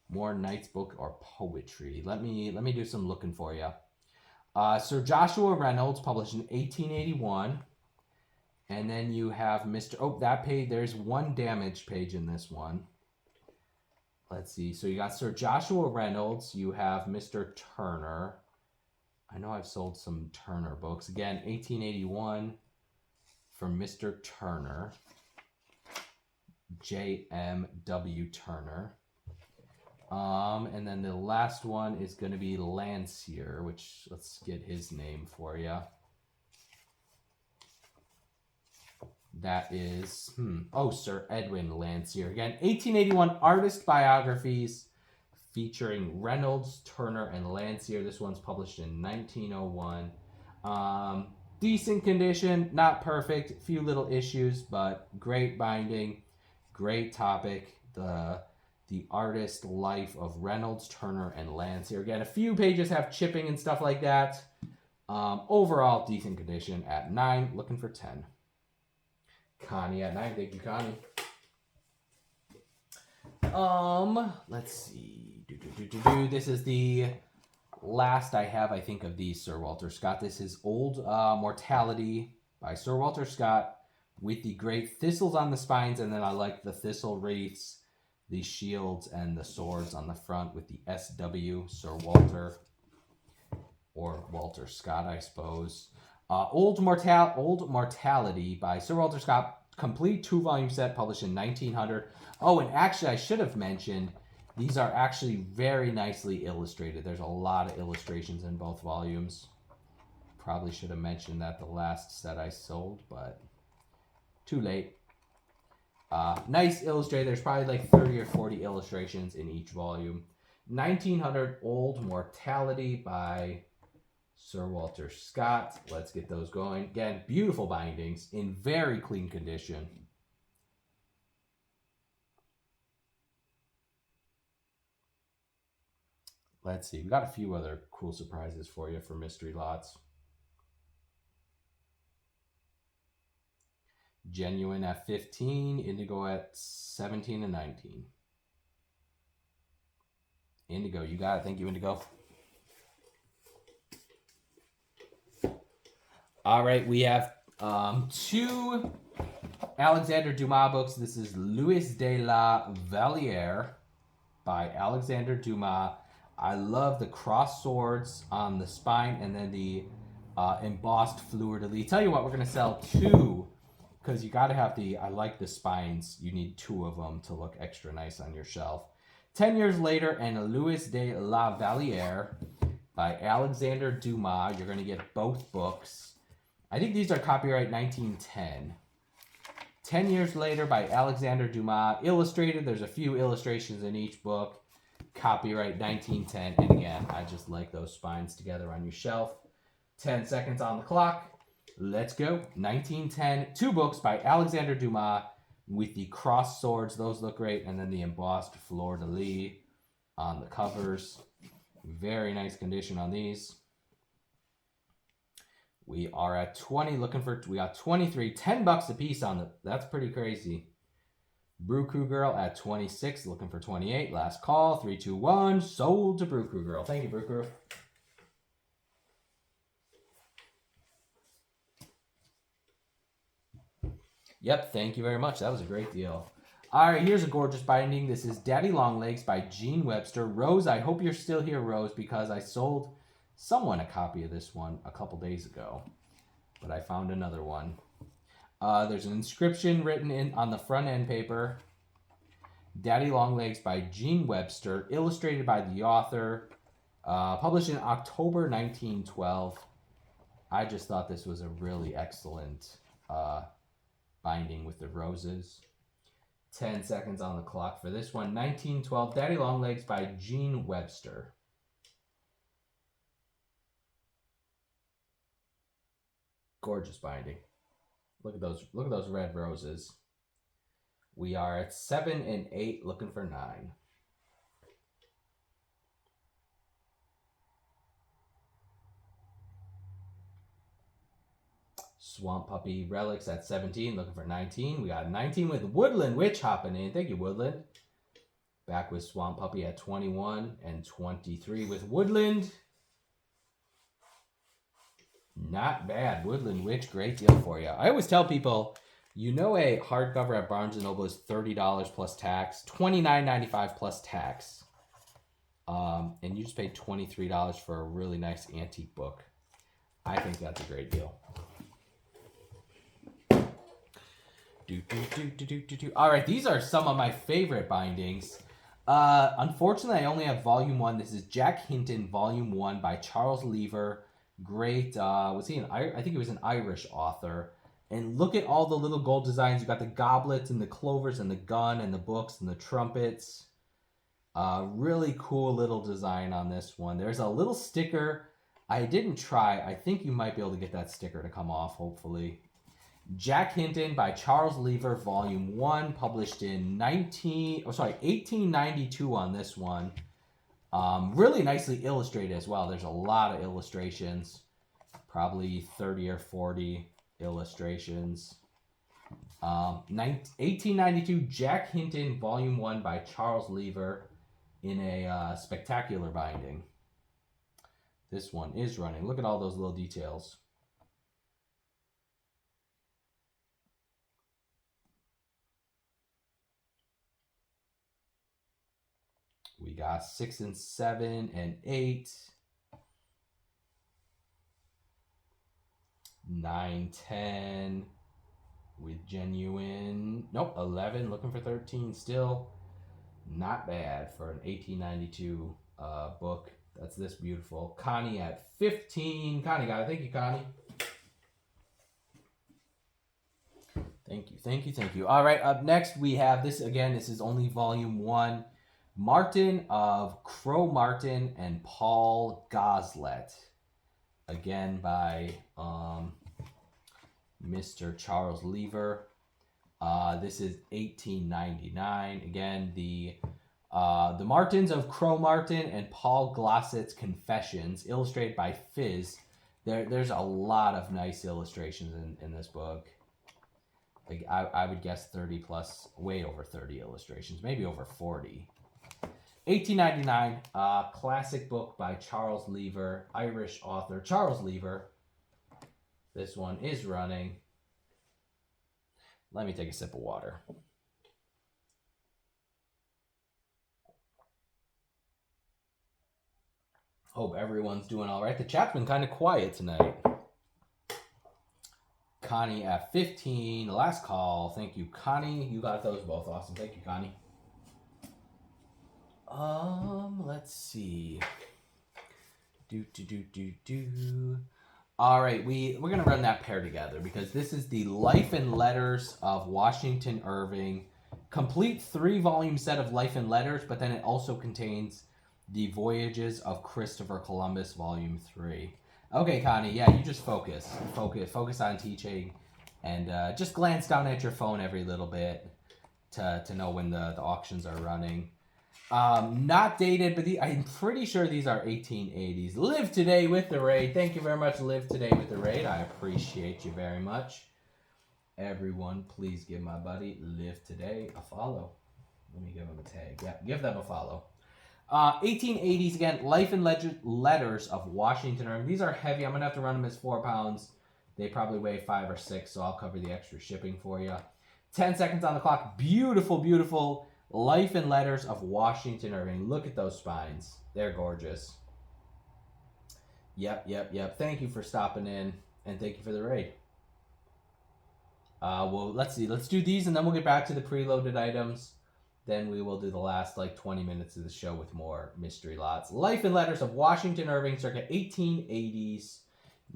More Knight's Book or poetry. Let me do some looking for you. Sir Joshua Reynolds, published in 1881. And then you have Mr. Oh, that page, there's one damaged page in this one. Let's see. So you got Sir Joshua Reynolds. You have Mr. Turner. I know I've sold some Turner books. Again, 1881 from Mr. Turner. J.M.W. Turner. And then the last one is going to be Landseer, which, let's get his name for you. That is, Sir Edwin Landseer. Again, 1881 Artist Biographies featuring Reynolds, Turner, and Landseer. This one's published in 1901. Decent condition, not perfect, few little issues, but great binding, great topic. The artist life of Reynolds, Turner, and Landseer. Again, a few pages have chipping and stuff like that. Overall, decent condition at 9, looking for 10. Connie at 9. Thank you, Connie. Let's see. This is the last I have, I think, of these Sir Walter Scott. This is Old Mortality by Sir Walter Scott with the great thistles on the spines, and then I like the thistle wreaths, the shields, and the swords on the front with the SW, Sir Walter, or Walter Scott, I suppose. Old Mortality by Sir Walter Scott, complete 2-volume set, published in 1900. Oh, and actually, I should have mentioned, these are actually very nicely illustrated. There's a lot of illustrations in both volumes. Probably should have mentioned that the last set I sold, but too late. Nice illustrated. There's probably like 30 or 40 illustrations in each volume. 1900 Old Mortality by Sir Walter Scott. Let's get those going. Again, beautiful bindings in very clean condition. Let's see. We got a few other cool surprises for you for mystery lots. Genuine at 15, Indigo at 17 and 19. Indigo, you got it. Thank you, Indigo. All right, we have 2 Alexander Dumas books. This is Louis de la Valliere by Alexander Dumas. I love the cross swords on the spine and then the embossed fleur-de-lis. Tell you what, we're going to sell 2 because you got to have I like the spines. You need 2 of them to look extra nice on your shelf. 10 Years Later and Louis de la Valliere by Alexander Dumas. You're going to get both books. I think these are copyright 1910. 10 Years Later by Alexander Dumas. Illustrated. There's a few illustrations in each book. Copyright 1910. And again, I just like those spines together on your shelf. 10 seconds on the clock. Let's go. 1910. 2 books by Alexander Dumas with the cross swords. Those look great. And then the embossed fleur-de-lis on the covers. Very nice condition on these. We are at 20, we got 23, $10 a piece on the, that's pretty crazy. Brew Crew Girl at 26, looking for 28. Last call, 3, 2, 1, sold to Brew Crew Girl. Thank you, Brew Crew. Yep, thank you very much. That was a great deal. All right, here's a gorgeous binding. This is Daddy Longlegs by Gene Webster. Rose, I hope you're still here, Rose, because I sold someone a copy of this one a couple days ago, but I found another one. There's an inscription written in on the front end paper. Daddy Longlegs by Gene Webster, illustrated by the author, published in October 1912. I just thought this was a really excellent binding with the roses. 10 seconds on the clock for this one. 1912, Daddy Longlegs by Gene Webster. Gorgeous binding. Look at those red roses. We are at 7 and 8, looking for 9. Swamp Puppy Relics at 17, looking for 19. We got 19 with Woodland Witch hopping in. Thank you, Woodland. Back with Swamp Puppy at 21 and 23 with Woodland. Not bad. Woodland Witch, great deal for you. I always tell people, you know, a hardcover at Barnes & Noble is $30 plus tax, $29.95 plus tax. And you just paid $23 for a really nice antique book. I think that's a great deal. All right, these are some of my favorite bindings. Unfortunately, I only have volume 1. This is Jack Hinton, volume 1 by Charles Lever. Great. Was he I think he was an Irish author. And look at all the little gold designs. You got the goblets and the clovers and the gun and the books and the trumpets. Really cool little design on this one. There's a little sticker. I didn't try. I think you might be able to get that sticker to come off, hopefully. Jack Hinton by Charles Lever, Volume 1, published in 1892 on this one. Really nicely illustrated as well. There's a lot of illustrations. Probably 30 or 40 illustrations. 1892, Jack Hinton, Volume 1 by Charles Lever in a spectacular binding. This one is running. Look at all those little details. We got 6 and 7 and 8. 9, 10 with genuine. Nope, 11. Looking for 13 still. Not bad for an 1892 book. That's this beautiful. Connie at 15. Connie got it. Thank you, Connie. Thank you. All right, up next we have this again. This is only volume 1. Martin of Crow-Martin and Paul Goslet. Again by Mr. Charles Lever. This is 1899. Again, the Martins of Crow-Martin and Paul Goslet's Confessions, illustrated by Fizz. There's a lot of nice illustrations in this book. Like I would guess 30 plus, way over 30 illustrations, maybe over 40. 1899, classic book by Charles Lever, Irish author Charles Lever. This one is running. Let me take a sip of water. Hope everyone's doing all right. The chat's been kind of quiet tonight. Connie at 15, last call. Thank you, Connie. You got those both. Awesome. Thank you, Connie. Let's see. All right, we're gonna run that pair together because this is the Life and Letters of Washington Irving, complete 3-volume set of Life and Letters, but then it also contains the Voyages of Christopher Columbus, Volume 3. Okay, Connie, yeah, you just focus on teaching, and just glance down at your phone every little bit to know when the auctions are running. Not dated, but I'm pretty sure these are 1880s. Live Today with the Raid. Thank you very much, Live Today with the Raid. I appreciate you very much. Everyone, please give my buddy Live Today a follow. Let me give him a tag. Yeah, give them a follow. 1880s again, Life and Letters of Washington Irving. These are heavy. I'm going to have to run them as 4 pounds. They probably weigh 5 or 6, so I'll cover the extra shipping for you. 10 seconds on the clock. Beautiful, beautiful Life and Letters of Washington Irving. Look at those spines. They're gorgeous. Yep. Thank you for stopping in, and thank you for the raid. Well, let's see. Let's do these, and then we'll get back to the preloaded items. Then we will do the last, 20 minutes of the show with more mystery lots. Life and Letters of Washington Irving, circa 1880s.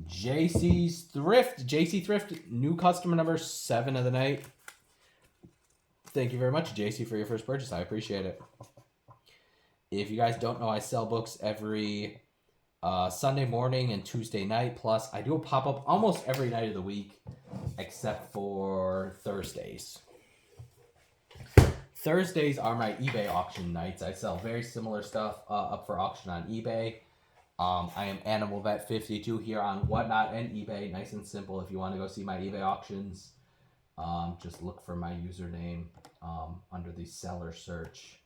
JC's Thrift. JC Thrift, new customer number 7 of the night. Thank you very much, JC, for your first purchase. I appreciate it. If you guys don't know, I sell books every Sunday morning and Tuesday night. Plus, I do a pop-up almost every night of the week, except for Thursdays. Thursdays are my eBay auction nights. I sell very similar stuff up for auction on eBay. I am Animal Vet 52 here on Whatnot and eBay. Nice and simple. If you want to go see my eBay auctions, just look for my username under the seller search.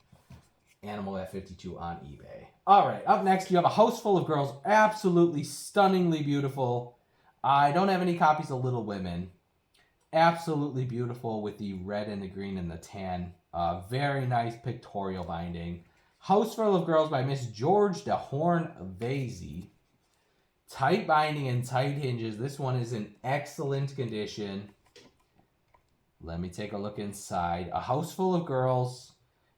Animal Vet 52 on eBay. All right, up next, you have a house full of girls. Absolutely stunningly beautiful. I don't have any copies of Little Women. Absolutely beautiful with the red and the green and the tan. Very nice pictorial binding. House Full of Girls by Miss George de Horn Vasey. Tight binding and tight hinges. This one is in excellent condition. Let me take a look inside. A House Full of Girls,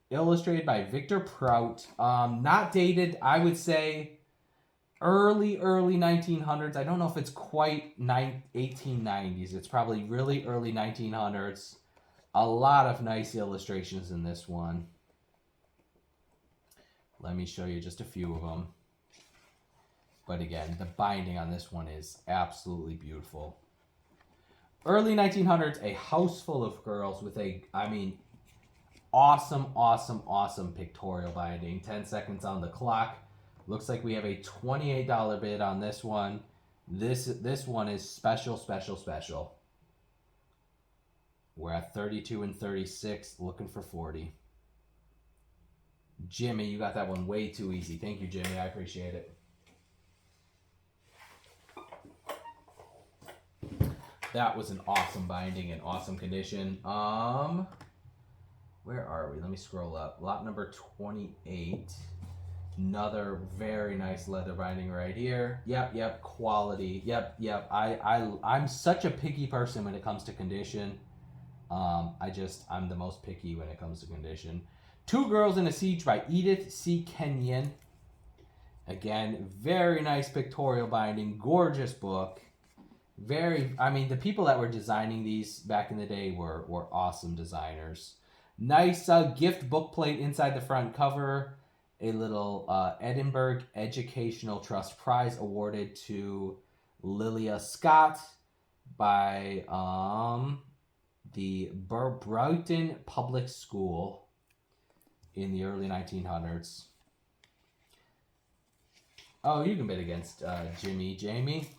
illustrated by Victor Prout. Not dated, I would say early 1900s. I don't know if it's quite 1890s. It's probably really early 1900s. A lot of nice illustrations in this one. Let me show you just a few of them. But again, the binding on this one is absolutely beautiful. Early 1900s, a house full of girls with awesome pictorial binding. 10 seconds on the clock. Looks like we have a $28 bid on this one. This one is special. We're at 32 and 36, looking for 40. Jimmy, you got that one way too easy. Thank you, Jimmy. I appreciate it. That was an awesome binding and awesome condition. Where are we? Let me scroll up. Lot number 28. Another very nice leather binding right here. Yep. Quality. Yep. I'm such a picky person when it comes to condition. I'm the most picky when it comes to condition. Two Girls in a Siege by Edith C. Kenyon. Again, very nice pictorial binding. Gorgeous book. The people that were designing these back in the day were awesome designers. Nice gift bookplate inside the front cover. A little Edinburgh Educational Trust Prize awarded to Lilia Scott by the Broughton Public School in the early 1900s. Oh, you can bid against Jamie.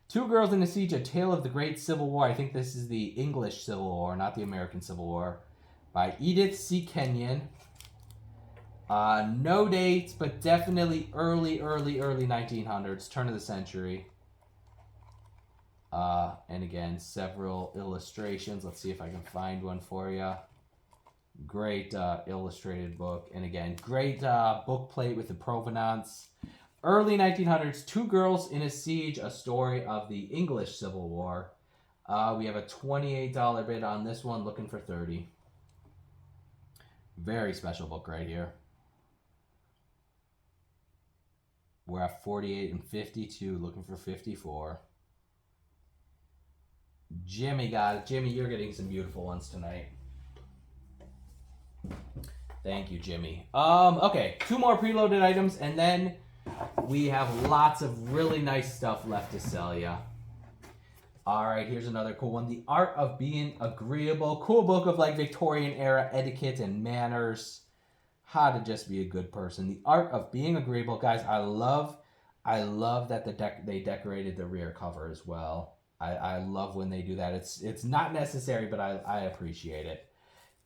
Two Girls in a Siege, A Tale of the Great Civil War. I think this is the English Civil War, not the American Civil War, by Edith C. Kenyon. No dates, but definitely early 1900s, turn of the century. And again, several illustrations. Let's see if I can find one for you. Great illustrated book. And again, great book plate with the provenance. Early 1900s, Two Girls in a Siege, a story of the English Civil War. We have a $28 bid on this one, looking for 30. Very special book right here. We're at 48 and 52, looking for 54. Jimmy got it. Jimmy, you're getting some beautiful ones tonight. Thank you, Jimmy. Okay, 2 more preloaded items, and then we have lots of really nice stuff left to sell ya. All right, here's another cool one. The Art of Being Agreeable. Cool book of Victorian era etiquette and manners. How to just be a good person. The Art of Being Agreeable. Guys, I love that they decorated the rear cover as well. I love when they do that. It's not necessary, but I appreciate it.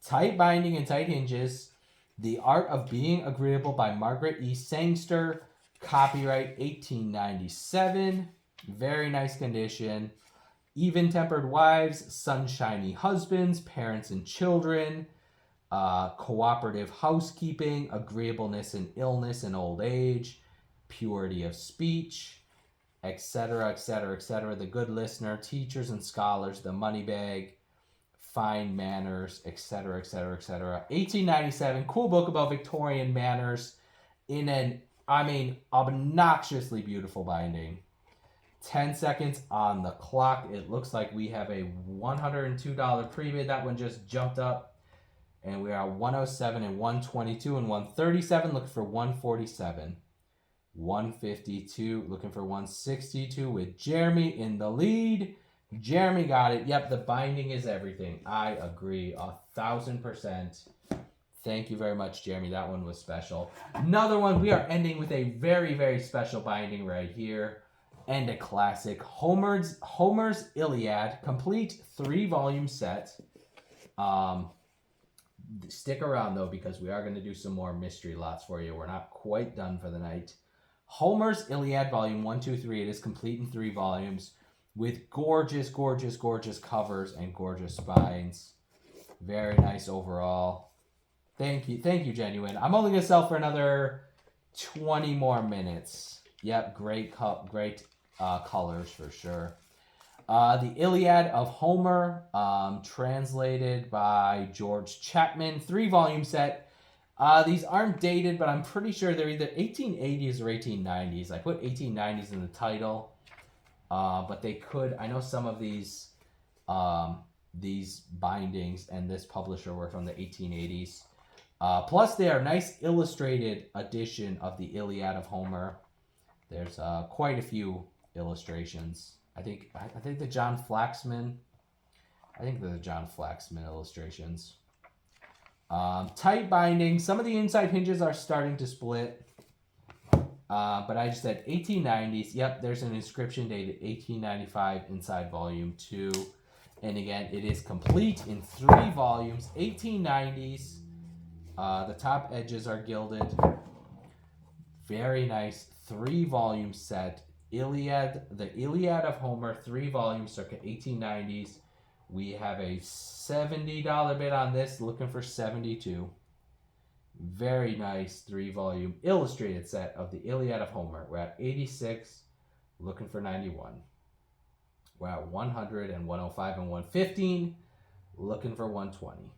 Tight binding and tight hinges. The Art of Being Agreeable by Margaret E. Sangster. Copyright 1897. Very nice condition. Even-tempered wives, sunshiny husbands, parents and children, cooperative housekeeping, agreeableness in illness and old age, purity of speech, etc., etc., etc. The good listener, teachers and scholars, the money bag, fine manners, etc., etc., etc. 1897, cool book about Victorian manners in an, obnoxiously beautiful binding. 10 seconds on the clock. It looks like we have a $102 pre-bid. That one just jumped up. And we are 107 and 122 and 137. Looking for 147. 152. Looking for 162 with Jeremy in the lead. Jeremy got it. Yep, the binding is everything. I agree 1,000%. Thank you very much, Jeremy. That one was special. Another one. We are ending with a very, very special binding right here. And a classic, Homer's Iliad, complete 3-volume set. Stick around though, because we are going to do some more mystery lots for you. We're not quite done for the night. Homer's Iliad, volume 1, 2, 3. It is complete in 3 volumes with gorgeous, gorgeous, gorgeous covers and gorgeous spines. Very nice overall. Thank you, Genuine. I'm only going to sell for another 20 more minutes. Yep, great colors for sure. The Iliad of Homer, translated by George Chapman, 3-volume set. These aren't dated, but I'm pretty sure they're either 1880s or 1890s. I put 1890s in the title, but they could. I know some of these bindings and this publisher were from the 1880s. Plus, they are a nice illustrated edition of the Iliad of Homer. There's quite a few illustrations. I think the John Flaxman. I think they're the John Flaxman illustrations. Tight binding. Some of the inside hinges are starting to split. But I just said 1890s. Yep, there's an inscription dated 1895 inside volume 2. And again, it is complete in 3 volumes. 1890s. The top edges are gilded. Very nice 3-volume set. The Iliad of Homer, 3 volumes, circa 1890s. We have a $70 bid on this, looking for 72. Very nice 3-volume illustrated set of the Iliad of Homer. We're at 86, looking for 91. We're at 100 and 105 and 115, looking for 120.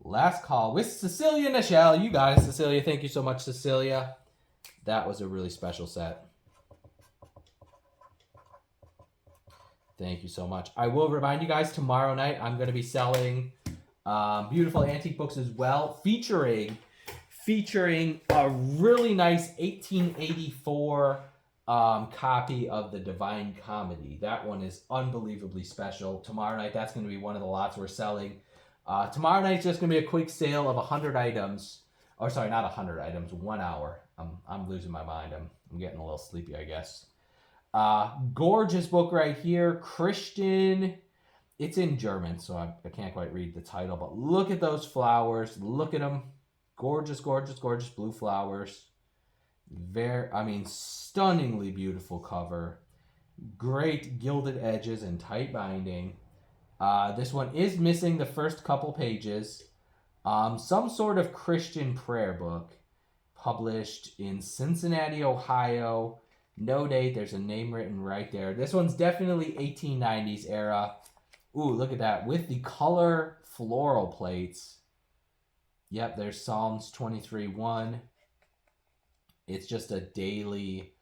Last call with Cecilia Nichelle. You got it, Cecilia. Thank you so much, Cecilia. That was a really special set. Thank you so much. I will remind you guys, tomorrow night I'm going to be selling beautiful antique books as well, featuring a really nice 1884 copy of the Divine Comedy. That one is unbelievably special. Tomorrow night, that's going to be one of the lots we're selling. Tomorrow night's just going to be a quick sale of 100 items. Or sorry, not 100 items, 1 hour. I'm losing my mind. I'm getting a little sleepy, I guess. Gorgeous book right here. Christian. It's in German, so I can't quite read the title, but look at those flowers. Look at them. Gorgeous, gorgeous, gorgeous blue flowers. Stunningly beautiful cover. Great gilded edges and tight binding. This one is missing the first couple pages. Some sort of Christian prayer book published in Cincinnati, Ohio. No date. There's a name written right there. This one's definitely 1890s era. Ooh, look at that. With the color floral plates. Yep, there's Psalms 23:1. It's just a daily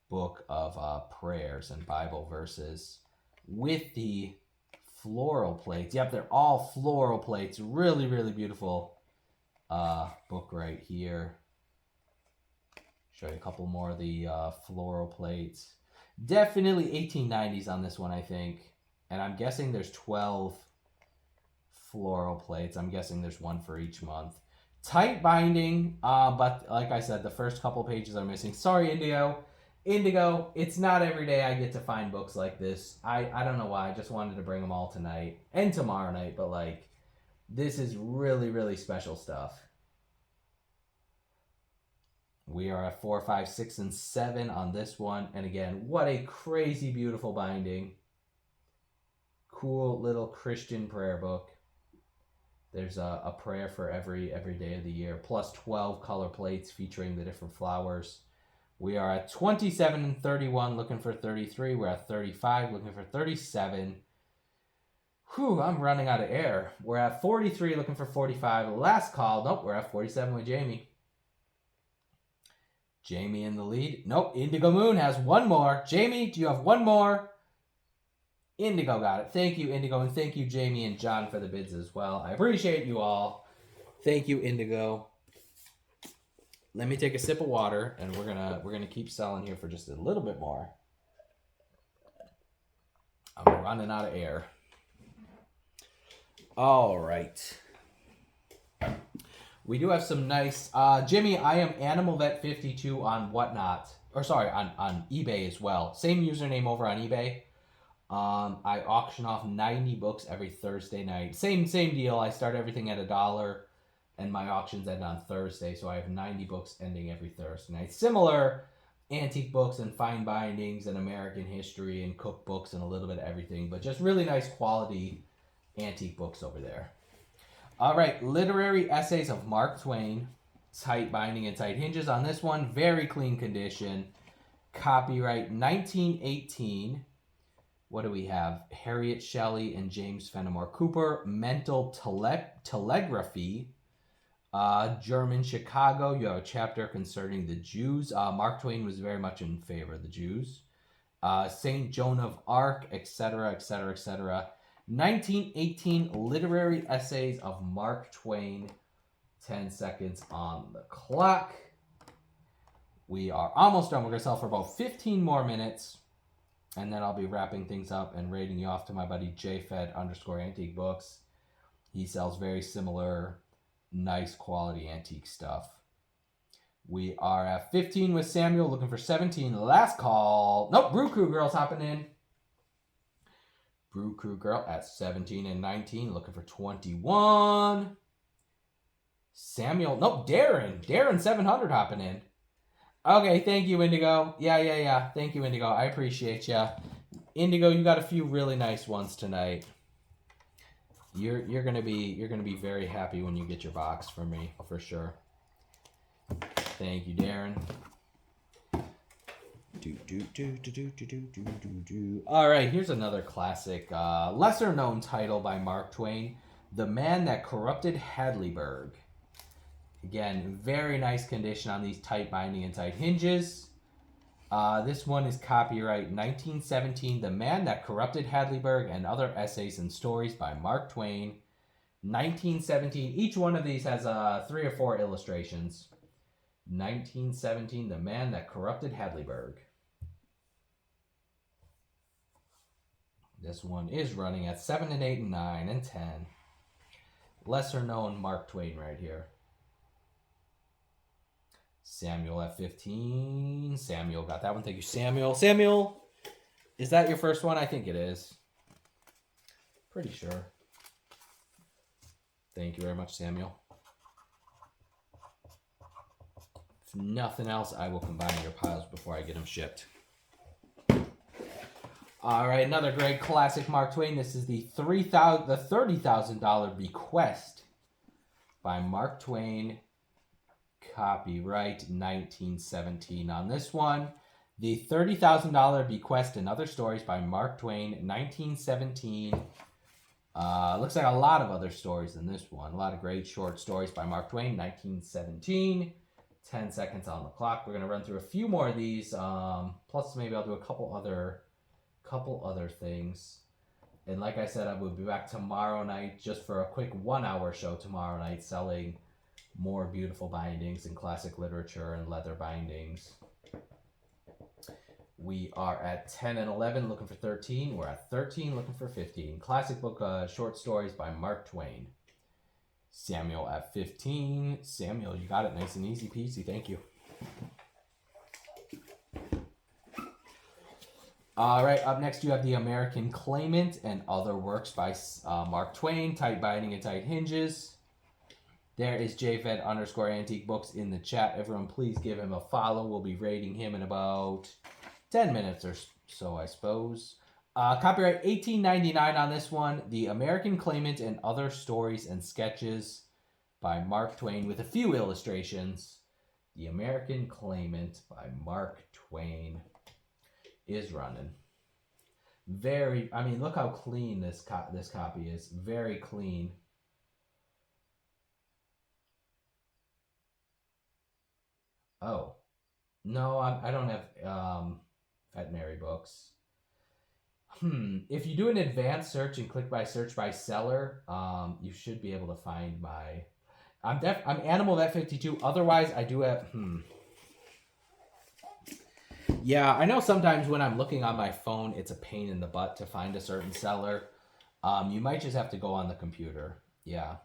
book of prayers and Bible verses with the floral plates. Yep, they're all floral plates. Really, really beautiful book right here. Show you a couple more of the floral plates. Definitely 1890s on this one, I think. And I'm guessing there's 12 floral plates. I'm guessing there's one for each month. Tight binding, but like I said, the first couple pages are missing. Sorry, Indigo, it's not every day I get to find books like this. I don't know why. I just wanted to bring them all tonight and tomorrow night, but like, this is really, really special stuff. We are at 4, 5, 6, and 7 on this one. And again, what a crazy beautiful binding. Cool little Christian prayer book. There's a prayer for every day of the year, plus 12 color plates featuring the different flowers. We are at 27 and 31, looking for 33. We're at 35, looking for 37. Whew, I'm running out of air. We're at 43, looking for 45. Last call. Nope, we're at 47 with Jamie. Jamie in the lead. Nope, Indigo Moon has one more. Jamie, do you have one more? Indigo got it. Thank you, Indigo, and thank you, Jamie and John, for the bids as well. I appreciate you all. Thank you, Indigo. Let me take a sip of water, and we're gonna keep selling here for just a little bit more. I'm running out of air. All right. We do have some nice Jimmy, I am Animal Vet 52 on Whatnot. Or sorry, on eBay as well. Same username over on eBay. I auction off 90 books every Thursday night. Same deal. I start everything at $1, and my auctions end on Thursday, so I have 90 books ending every Thursday night. Similar antique books and fine bindings and American history and cookbooks and a little bit of everything, but just really nice quality antique books over there. All right, literary essays of Mark Twain, tight binding and tight hinges on this one. Very clean condition. Copyright 1918. What do we have? Harriet Shelley and James Fenimore Cooper. Mental Telegraphy. German Chicago. You have a chapter concerning the Jews. Mark Twain was very much in favor of the Jews. St. Joan of Arc, etc., etc., etc. 1918 Literary Essays of Mark Twain. 10 seconds on the clock. We are almost done. We're going to sell for about 15 more minutes. And then I'll be wrapping things up and rating you off to my buddy JFed_Antique Books. He sells very similar, nice quality antique stuff. We are at 15 with Samuel, looking for 17. Last call. Nope, Brew Crew Girl's hopping in. Brew Crew Girl at 17 and 19, looking for 21. Samuel, nope, Darren 700 hopping in. Okay, thank you, Indigo. Yeah. Thank you, Indigo. I appreciate ya. Indigo, you got a few really nice ones tonight. You're gonna be very happy when you get your box from me, for sure. Thank you, Darren. All right, here's another classic, lesser known title by Mark Twain, The Man That Corrupted Hadleyburg. Again, very nice condition on these tight binding and tight hinges. This one is copyright 1917, The Man That Corrupted Hadleyburg and Other Essays and Stories by Mark Twain. 1917. Each one of these has 3 or 4 illustrations. 1917, The Man That Corrupted Hadleyburg. This one is running at 7 and 8 and 9 and 10. Lesser known Mark Twain right here. Samuel at 15. Samuel got that one. Thank you, Samuel. Samuel, is that your first one? I think it is. Pretty sure. Thank you very much, Samuel. If nothing else, I will combine your piles before I get them shipped. All right, another great classic Mark Twain. This is the $30,000 Bequest by Mark Twain. Copyright 1917 on this one. The $30,000 Bequest and Other Stories by Mark Twain, 1917. Looks like a lot of other stories in this one. A lot of great short stories by Mark Twain, 1917. 10 seconds on the clock. We're going to run through a few more of these. Plus, maybe I'll do a couple other things. And like I said, I will be back tomorrow night just for a quick 1-hour show tomorrow night, selling more beautiful bindings and classic literature and leather bindings. We are at 10 and 11 looking for 13. We're at 13 looking for 15. Classic book short stories by Mark Twain. Samuel at 15. Samuel, you got it nice and easy peasy. Thank you. All right, up next you have The American Claimant and Other Works by Mark Twain. Tight binding and tight hinges. There is JFed_Antique Books in the chat. Everyone, please give him a follow. We'll be rating him in about 10 minutes or so, I suppose. Copyright 1899 on this one. The American Claimant and Other Stories and Sketches by Mark Twain with a few illustrations. The American Claimant by Mark Twain is running. Very, I mean, look how clean this copy is. Very clean. Oh, no, I don't have veterinary books. If you do an advanced search and click by search by seller, you should be able to find my. I'm Animal Vet 52. Otherwise, I do have. Yeah, I know sometimes when I'm looking on my phone, it's a pain in the butt to find a certain seller. You might just have to go on the computer. Yeah.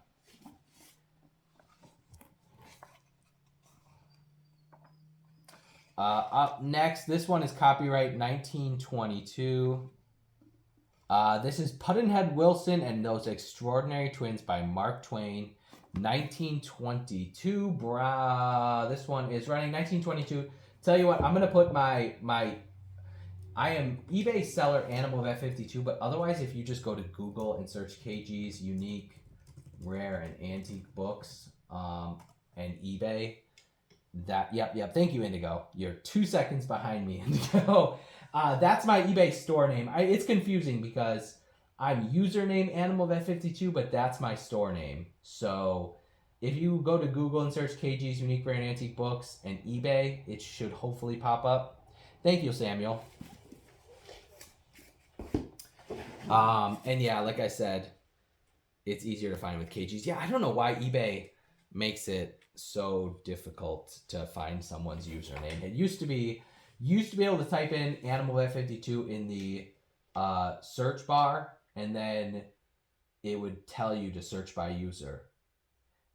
Up next, this one is copyright 1922. This is Pudd'nhead Wilson and Those Extraordinary Twins by Mark Twain, 1922. This one is running 1922. Tell you what, I'm gonna put my I am eBay seller Animal Vet 52, but otherwise, if you just go to Google and search KG's unique, rare, and antique books, and eBay, yep. Thank you, Indigo. You're 2 seconds behind me, Indigo. That's my eBay store name. It's confusing because I'm username AnimalVet52, but that's my store name. So if you go to Google and search KG's Unique Rare and Antique Books and eBay, it should hopefully pop up. Thank you, Samuel. And yeah, like I said, it's easier to find with KG's. Yeah, I don't know why eBay makes it so difficult to find someone's username. It used to be able to type in AnimalVet52 in the search bar, and then it would tell you to search by user.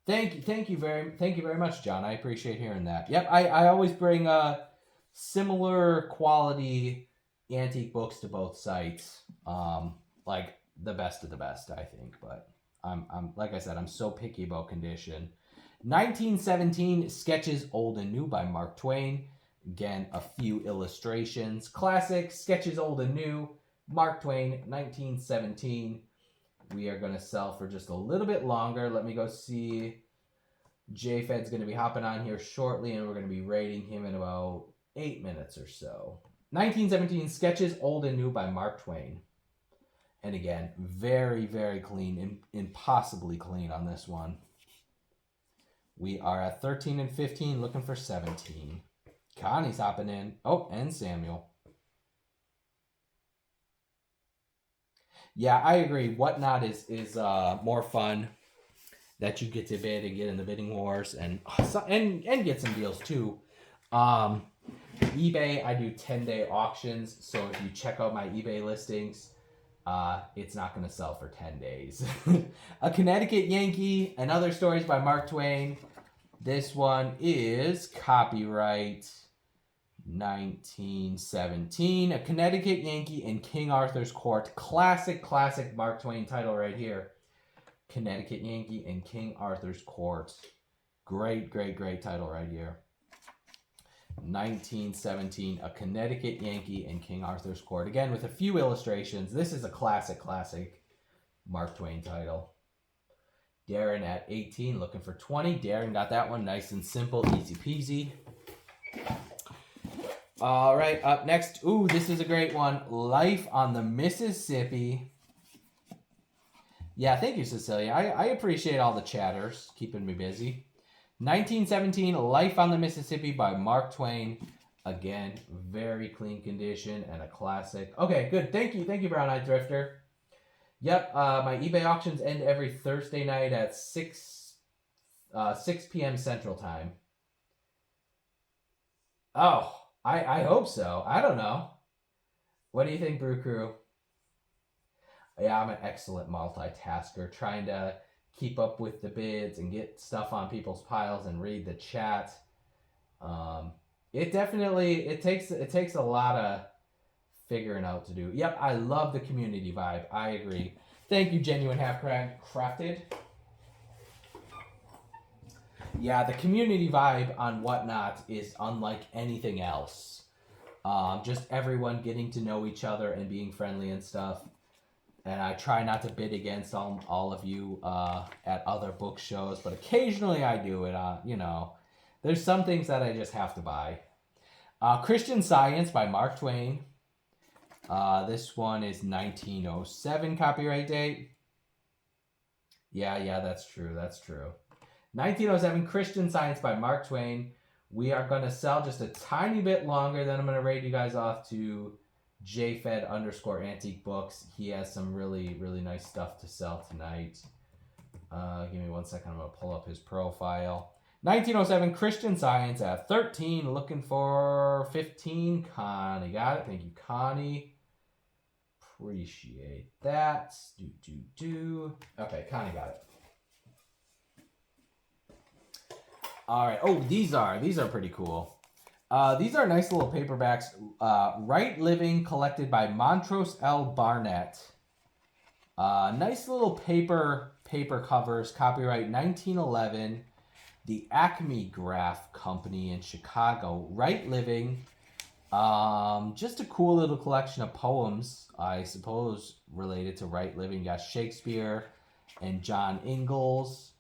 Thank you very much, John. I appreciate hearing that. Yep, I always bring similar quality antique books to both sites. Like the best of the best, I think. But I'm like I said, I'm so picky about condition. 1917 Sketches Old and New by Mark Twain. Again, a few illustrations. Classic Sketches Old and New, Mark Twain, 1917. We are going to sell for just a little bit longer. Let me go see. JFed's going to be hopping on here shortly, and we're going to be rating him in about 8 minutes or so. 1917 Sketches Old and New by Mark Twain. And again, very, very clean, impossibly clean on this one. We are at 13 and 15, looking for 17. Connie's hopping in. Oh, and Samuel. Yeah, I agree. Whatnot is more fun that you get to bid and get in the bidding wars and get some deals too. eBay, I do 10-day auctions, so if you check out my eBay listings, it's not going to sell for 10 days. A Connecticut Yankee and Other Stories by Mark Twain. This one is copyright 1917. A Connecticut Yankee in King Arthur's Court. Classic Mark Twain title right here. Connecticut Yankee in King Arthur's Court. Great title right here. 1917, A Connecticut Yankee in King Arthur's Court. Again, with a few illustrations. This is a classic Mark Twain title. Darren at 18, looking for 20. Darren got that one nice and simple, easy peasy. All right, up next. Ooh, this is a great one. Life on the Mississippi. Yeah, thank you, Cecilia. I appreciate all the chatters, keeping me busy. 1917, Life on the Mississippi by Mark Twain. Again, very clean condition and a classic. Okay, good. Thank you, Brown Eyed Thrifter. Yep, my eBay auctions end every Thursday night at 6 p.m. Central Time. Oh, I hope so. I don't know. What do you think, Brew Crew? Yeah, I'm an excellent multitasker, trying to keep up with the bids and get stuff on people's piles and read the chat. It takes a lot of figuring out to do. Yep, I love the community vibe. I agree. Thank you, Genuine Half Crafted. Yeah, the community vibe on Whatnot is unlike anything else. Just everyone getting to know each other and being friendly and stuff. And I try not to bid against all of you at other book shows, but occasionally I do it. There's some things that I just have to buy. Christian Science by Mark Twain. This one is 1907 copyright date. Yeah, that's true. 1907 Christian Science by Mark Twain. We are going to sell just a tiny bit longer. Then I'm going to raid you guys off to JFed_Antique Books. He has some really, really nice stuff to sell tonight. Give me 1 second. I'm going to pull up his profile. 1907 Christian Science at 13. Looking for 15. Connie got it. Thank you, Connie. Appreciate that. Okay, Connie got it. All right. Oh, these are pretty cool. These are nice little paperbacks. Right Living, collected by Montrose L. Barnett. Nice little paper covers. Copyright 1911. The Acme Graph Company in Chicago. Right Living. Just a cool little collection of poems, I suppose, related to Right Living. You got Shakespeare and John Ingalls.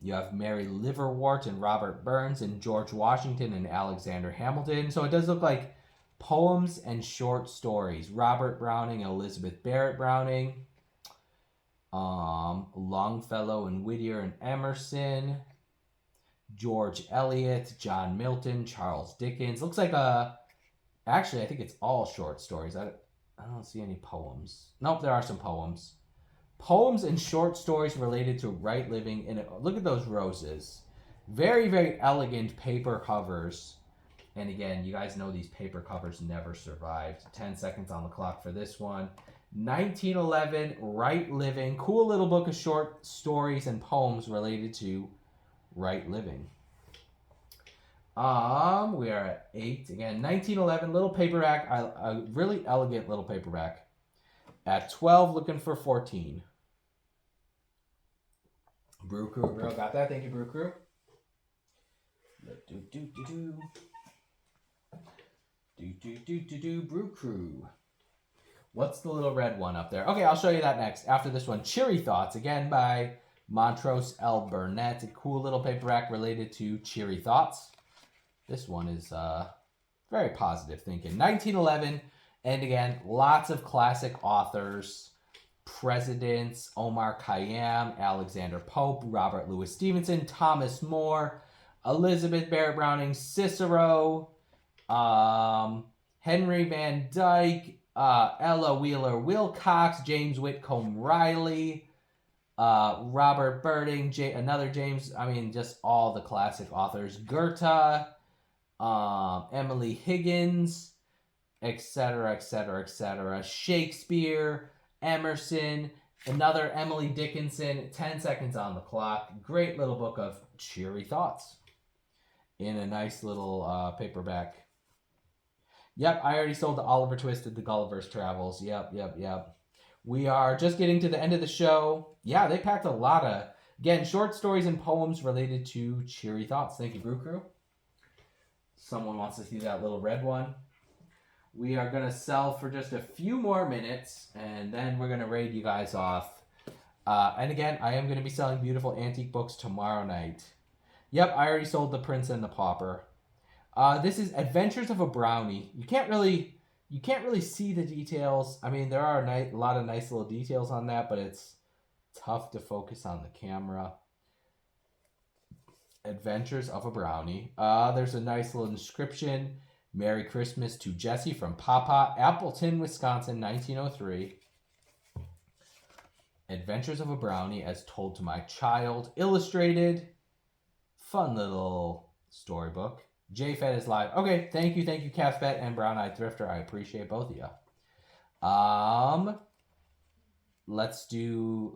You have Mary Liverwort and Robert Burns and George Washington and Alexander Hamilton. So it does look like poems and short stories. Robert Browning and Elizabeth Barrett Browning. Longfellow and Whittier and Emerson. George Eliot, John Milton, Charles Dickens. Looks like actually, I think it's all short stories. I don't see any poems. Nope, there are some poems. Poems and short stories related to Right Living. And look at those roses. Very, very elegant paper covers. And again, you guys know these paper covers never survived. 10 seconds on the clock for this one. 1911, Right Living. Cool little book of short stories and poems related to Right Living. We are at 8. Again, 1911, little paperback. A really elegant little paperback. At 12, looking for 14. Brew Crew, girl, got that? Thank you, Brew Crew. Brew Crew. What's the little red one up there? Okay, I'll show you that next. After this one, Cheery Thoughts, again by Montrose L. Burnett. A cool little paperback related to Cheery Thoughts. This one is very positive thinking. 1911, and again, lots of classic authors. Presidents, Omar Khayyam, Alexander Pope, Robert Louis Stevenson, Thomas More, Elizabeth Barrett Browning, Cicero, Henry Van Dyke, Ella Wheeler Wilcox, James Whitcomb Riley, Robert Birding, another James, just all the classic authors. Goethe, Emily Higgins, etc., etc., etc. Shakespeare, Emerson, another Emily Dickinson. 10 seconds on the clock. Great little book of cheery thoughts in a nice little paperback. Yep, I already sold the Oliver Twisted, the Gulliver's Travels. Yep. We are just getting to the end of the show. Yeah, they packed a lot of, again, short stories and poems related to cheery thoughts. Thank you, Brew Crew. Someone wants to see that little red one. We are going to sell for just a few more minutes, and then we're going to raid you guys off. And again, I am going to be selling beautiful antique books tomorrow night. Yep, I already sold The Prince and the Pauper. This is Adventures of a Brownie. You can't really see the details. There are a lot of nice little details on that, but it's tough to focus on the camera. Adventures of a Brownie. There's a nice little inscription. Merry Christmas to Jesse from Papa, Appleton, Wisconsin, 1903. Adventures of a Brownie as told to my child. Illustrated. Fun little storybook. JFed is live. Okay, thank you, Cathbet and Brown Eyed Thrifter. I appreciate both of you. Let's do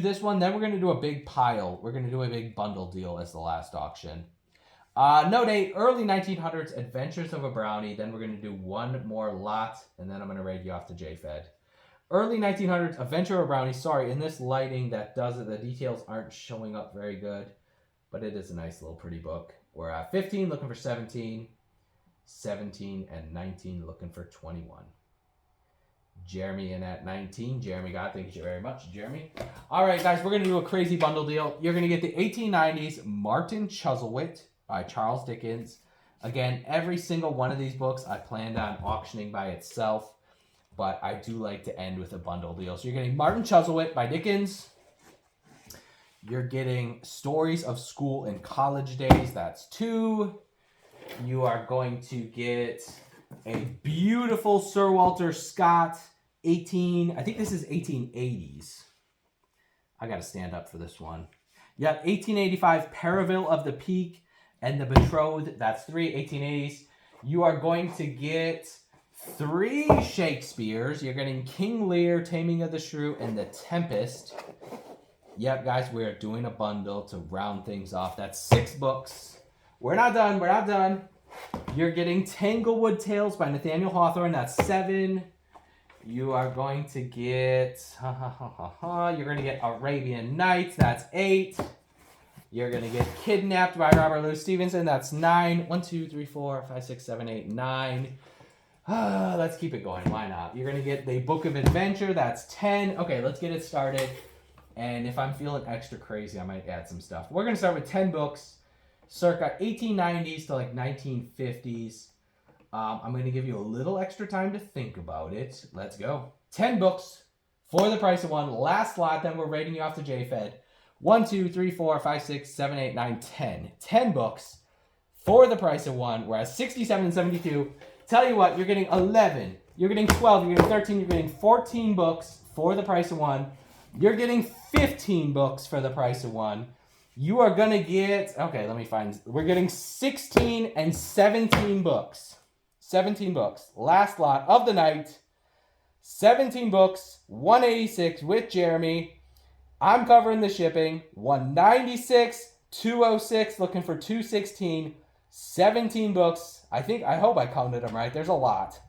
this one. Then we're going to do a big pile. We're going to do a big bundle deal as the last auction. No date, early 1900s, Adventures of a Brownie. Then we're going to do one more lot, and then I'm going to raid you off to JFed. Early 1900s, Adventure of a Brownie. Sorry, in this lighting, the details aren't showing up very good, but it is a nice little pretty book. We're at 15, looking for 17. 17, and 19, looking for 21. Jeremy in at 19. Jeremy got it. Thank you very much, Jeremy. All right, guys, we're going to do a crazy bundle deal. You're going to get the 1890s Martin Chuzzlewit by Charles Dickens. Again, every single one of these books I planned on auctioning by itself, but I do like to end with a bundle deal. So you're getting Martin Chuzzlewit by Dickens. You're getting Stories of School and College Days. That's 2. You are going to get a beautiful Sir Walter Scott I think this is 1880s. I got to stand up for this one. Yep, 1885 Perivale of the Peak and the Betrothed. That's 3, 1880s. You are going to get 3 Shakespeare's. You're getting King Lear, Taming of the Shrew, and The Tempest. Yep, guys, we're doing a bundle to round things off. That's 6 books. We're not done. We're not done. You're getting Tanglewood Tales by Nathaniel Hawthorne. That's 7. You are going to get... You're going to get Arabian Nights. That's 8. You're going to get Kidnapped by Robert Louis Stevenson. That's 9. 1, 2, 3, 4, 5, 6, 7, 8, 9. Let's keep it going. Why not? You're going to get The Book of Adventure. That's 10. Okay, let's get it started. And if I'm feeling extra crazy, I might add some stuff. We're going to start with 10 books, circa 1890s to like 1950s. I'm going to give you a little extra time to think about it. Let's go. 10 books for the price of 1. Last slot, then we're rating you off to JFed. 1, 2, 3, 4, 5, 6, 7, 8, 9, 10. 10 books for the price of 1. We're at 67 and 72. Tell you what, you're getting 11. You're getting 12. You're getting 13. You're getting 14 books for the price of 1. You're getting 15 books for the price of 1. You are going to get... Okay, let me find... We're getting 16 and 17 books. 17 books. Last lot of the night. 17 books. 186 with Jeremy. I'm covering the shipping. 196, 206, looking for 216. 17 books. I hope I counted them right. There's a lot.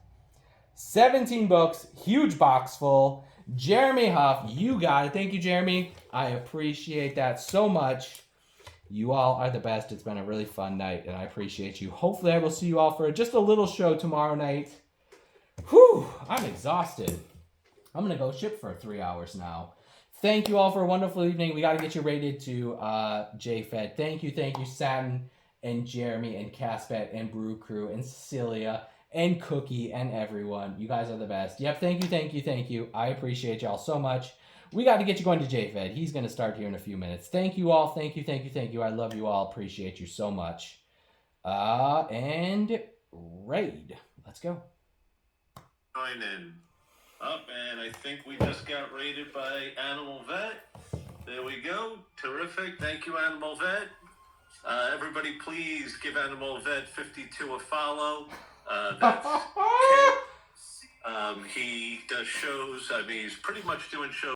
17 books. Huge box full. Jeremy Huff, you got it. Thank you, Jeremy. I appreciate that so much. You all are the best. It's been a really fun night, and I appreciate you. Hopefully, I will see you all for just a little show tomorrow night. Whew, I'm exhausted. I'm going to go ship for 3 hours now. Thank you all for a wonderful evening. We got to get you rated to JFed. Thank you, Satin and Jeremy and Caspet and Brew Crew and Cecilia and Cookie and everyone. You guys are the best. Yep, thank you. I appreciate y'all so much. We got to get you going to JFed. He's going to start here in a few minutes. Thank you all. Thank you. I love you all. Appreciate you so much. And raid. Let's go. Join in. Up, and I think we just got raided by Animal Vet. There we go. Terrific. Thank you, Animal Vet. Everybody, please give Animal Vet 52 a follow. That's Kent. He does shows. I mean, he's pretty much doing shows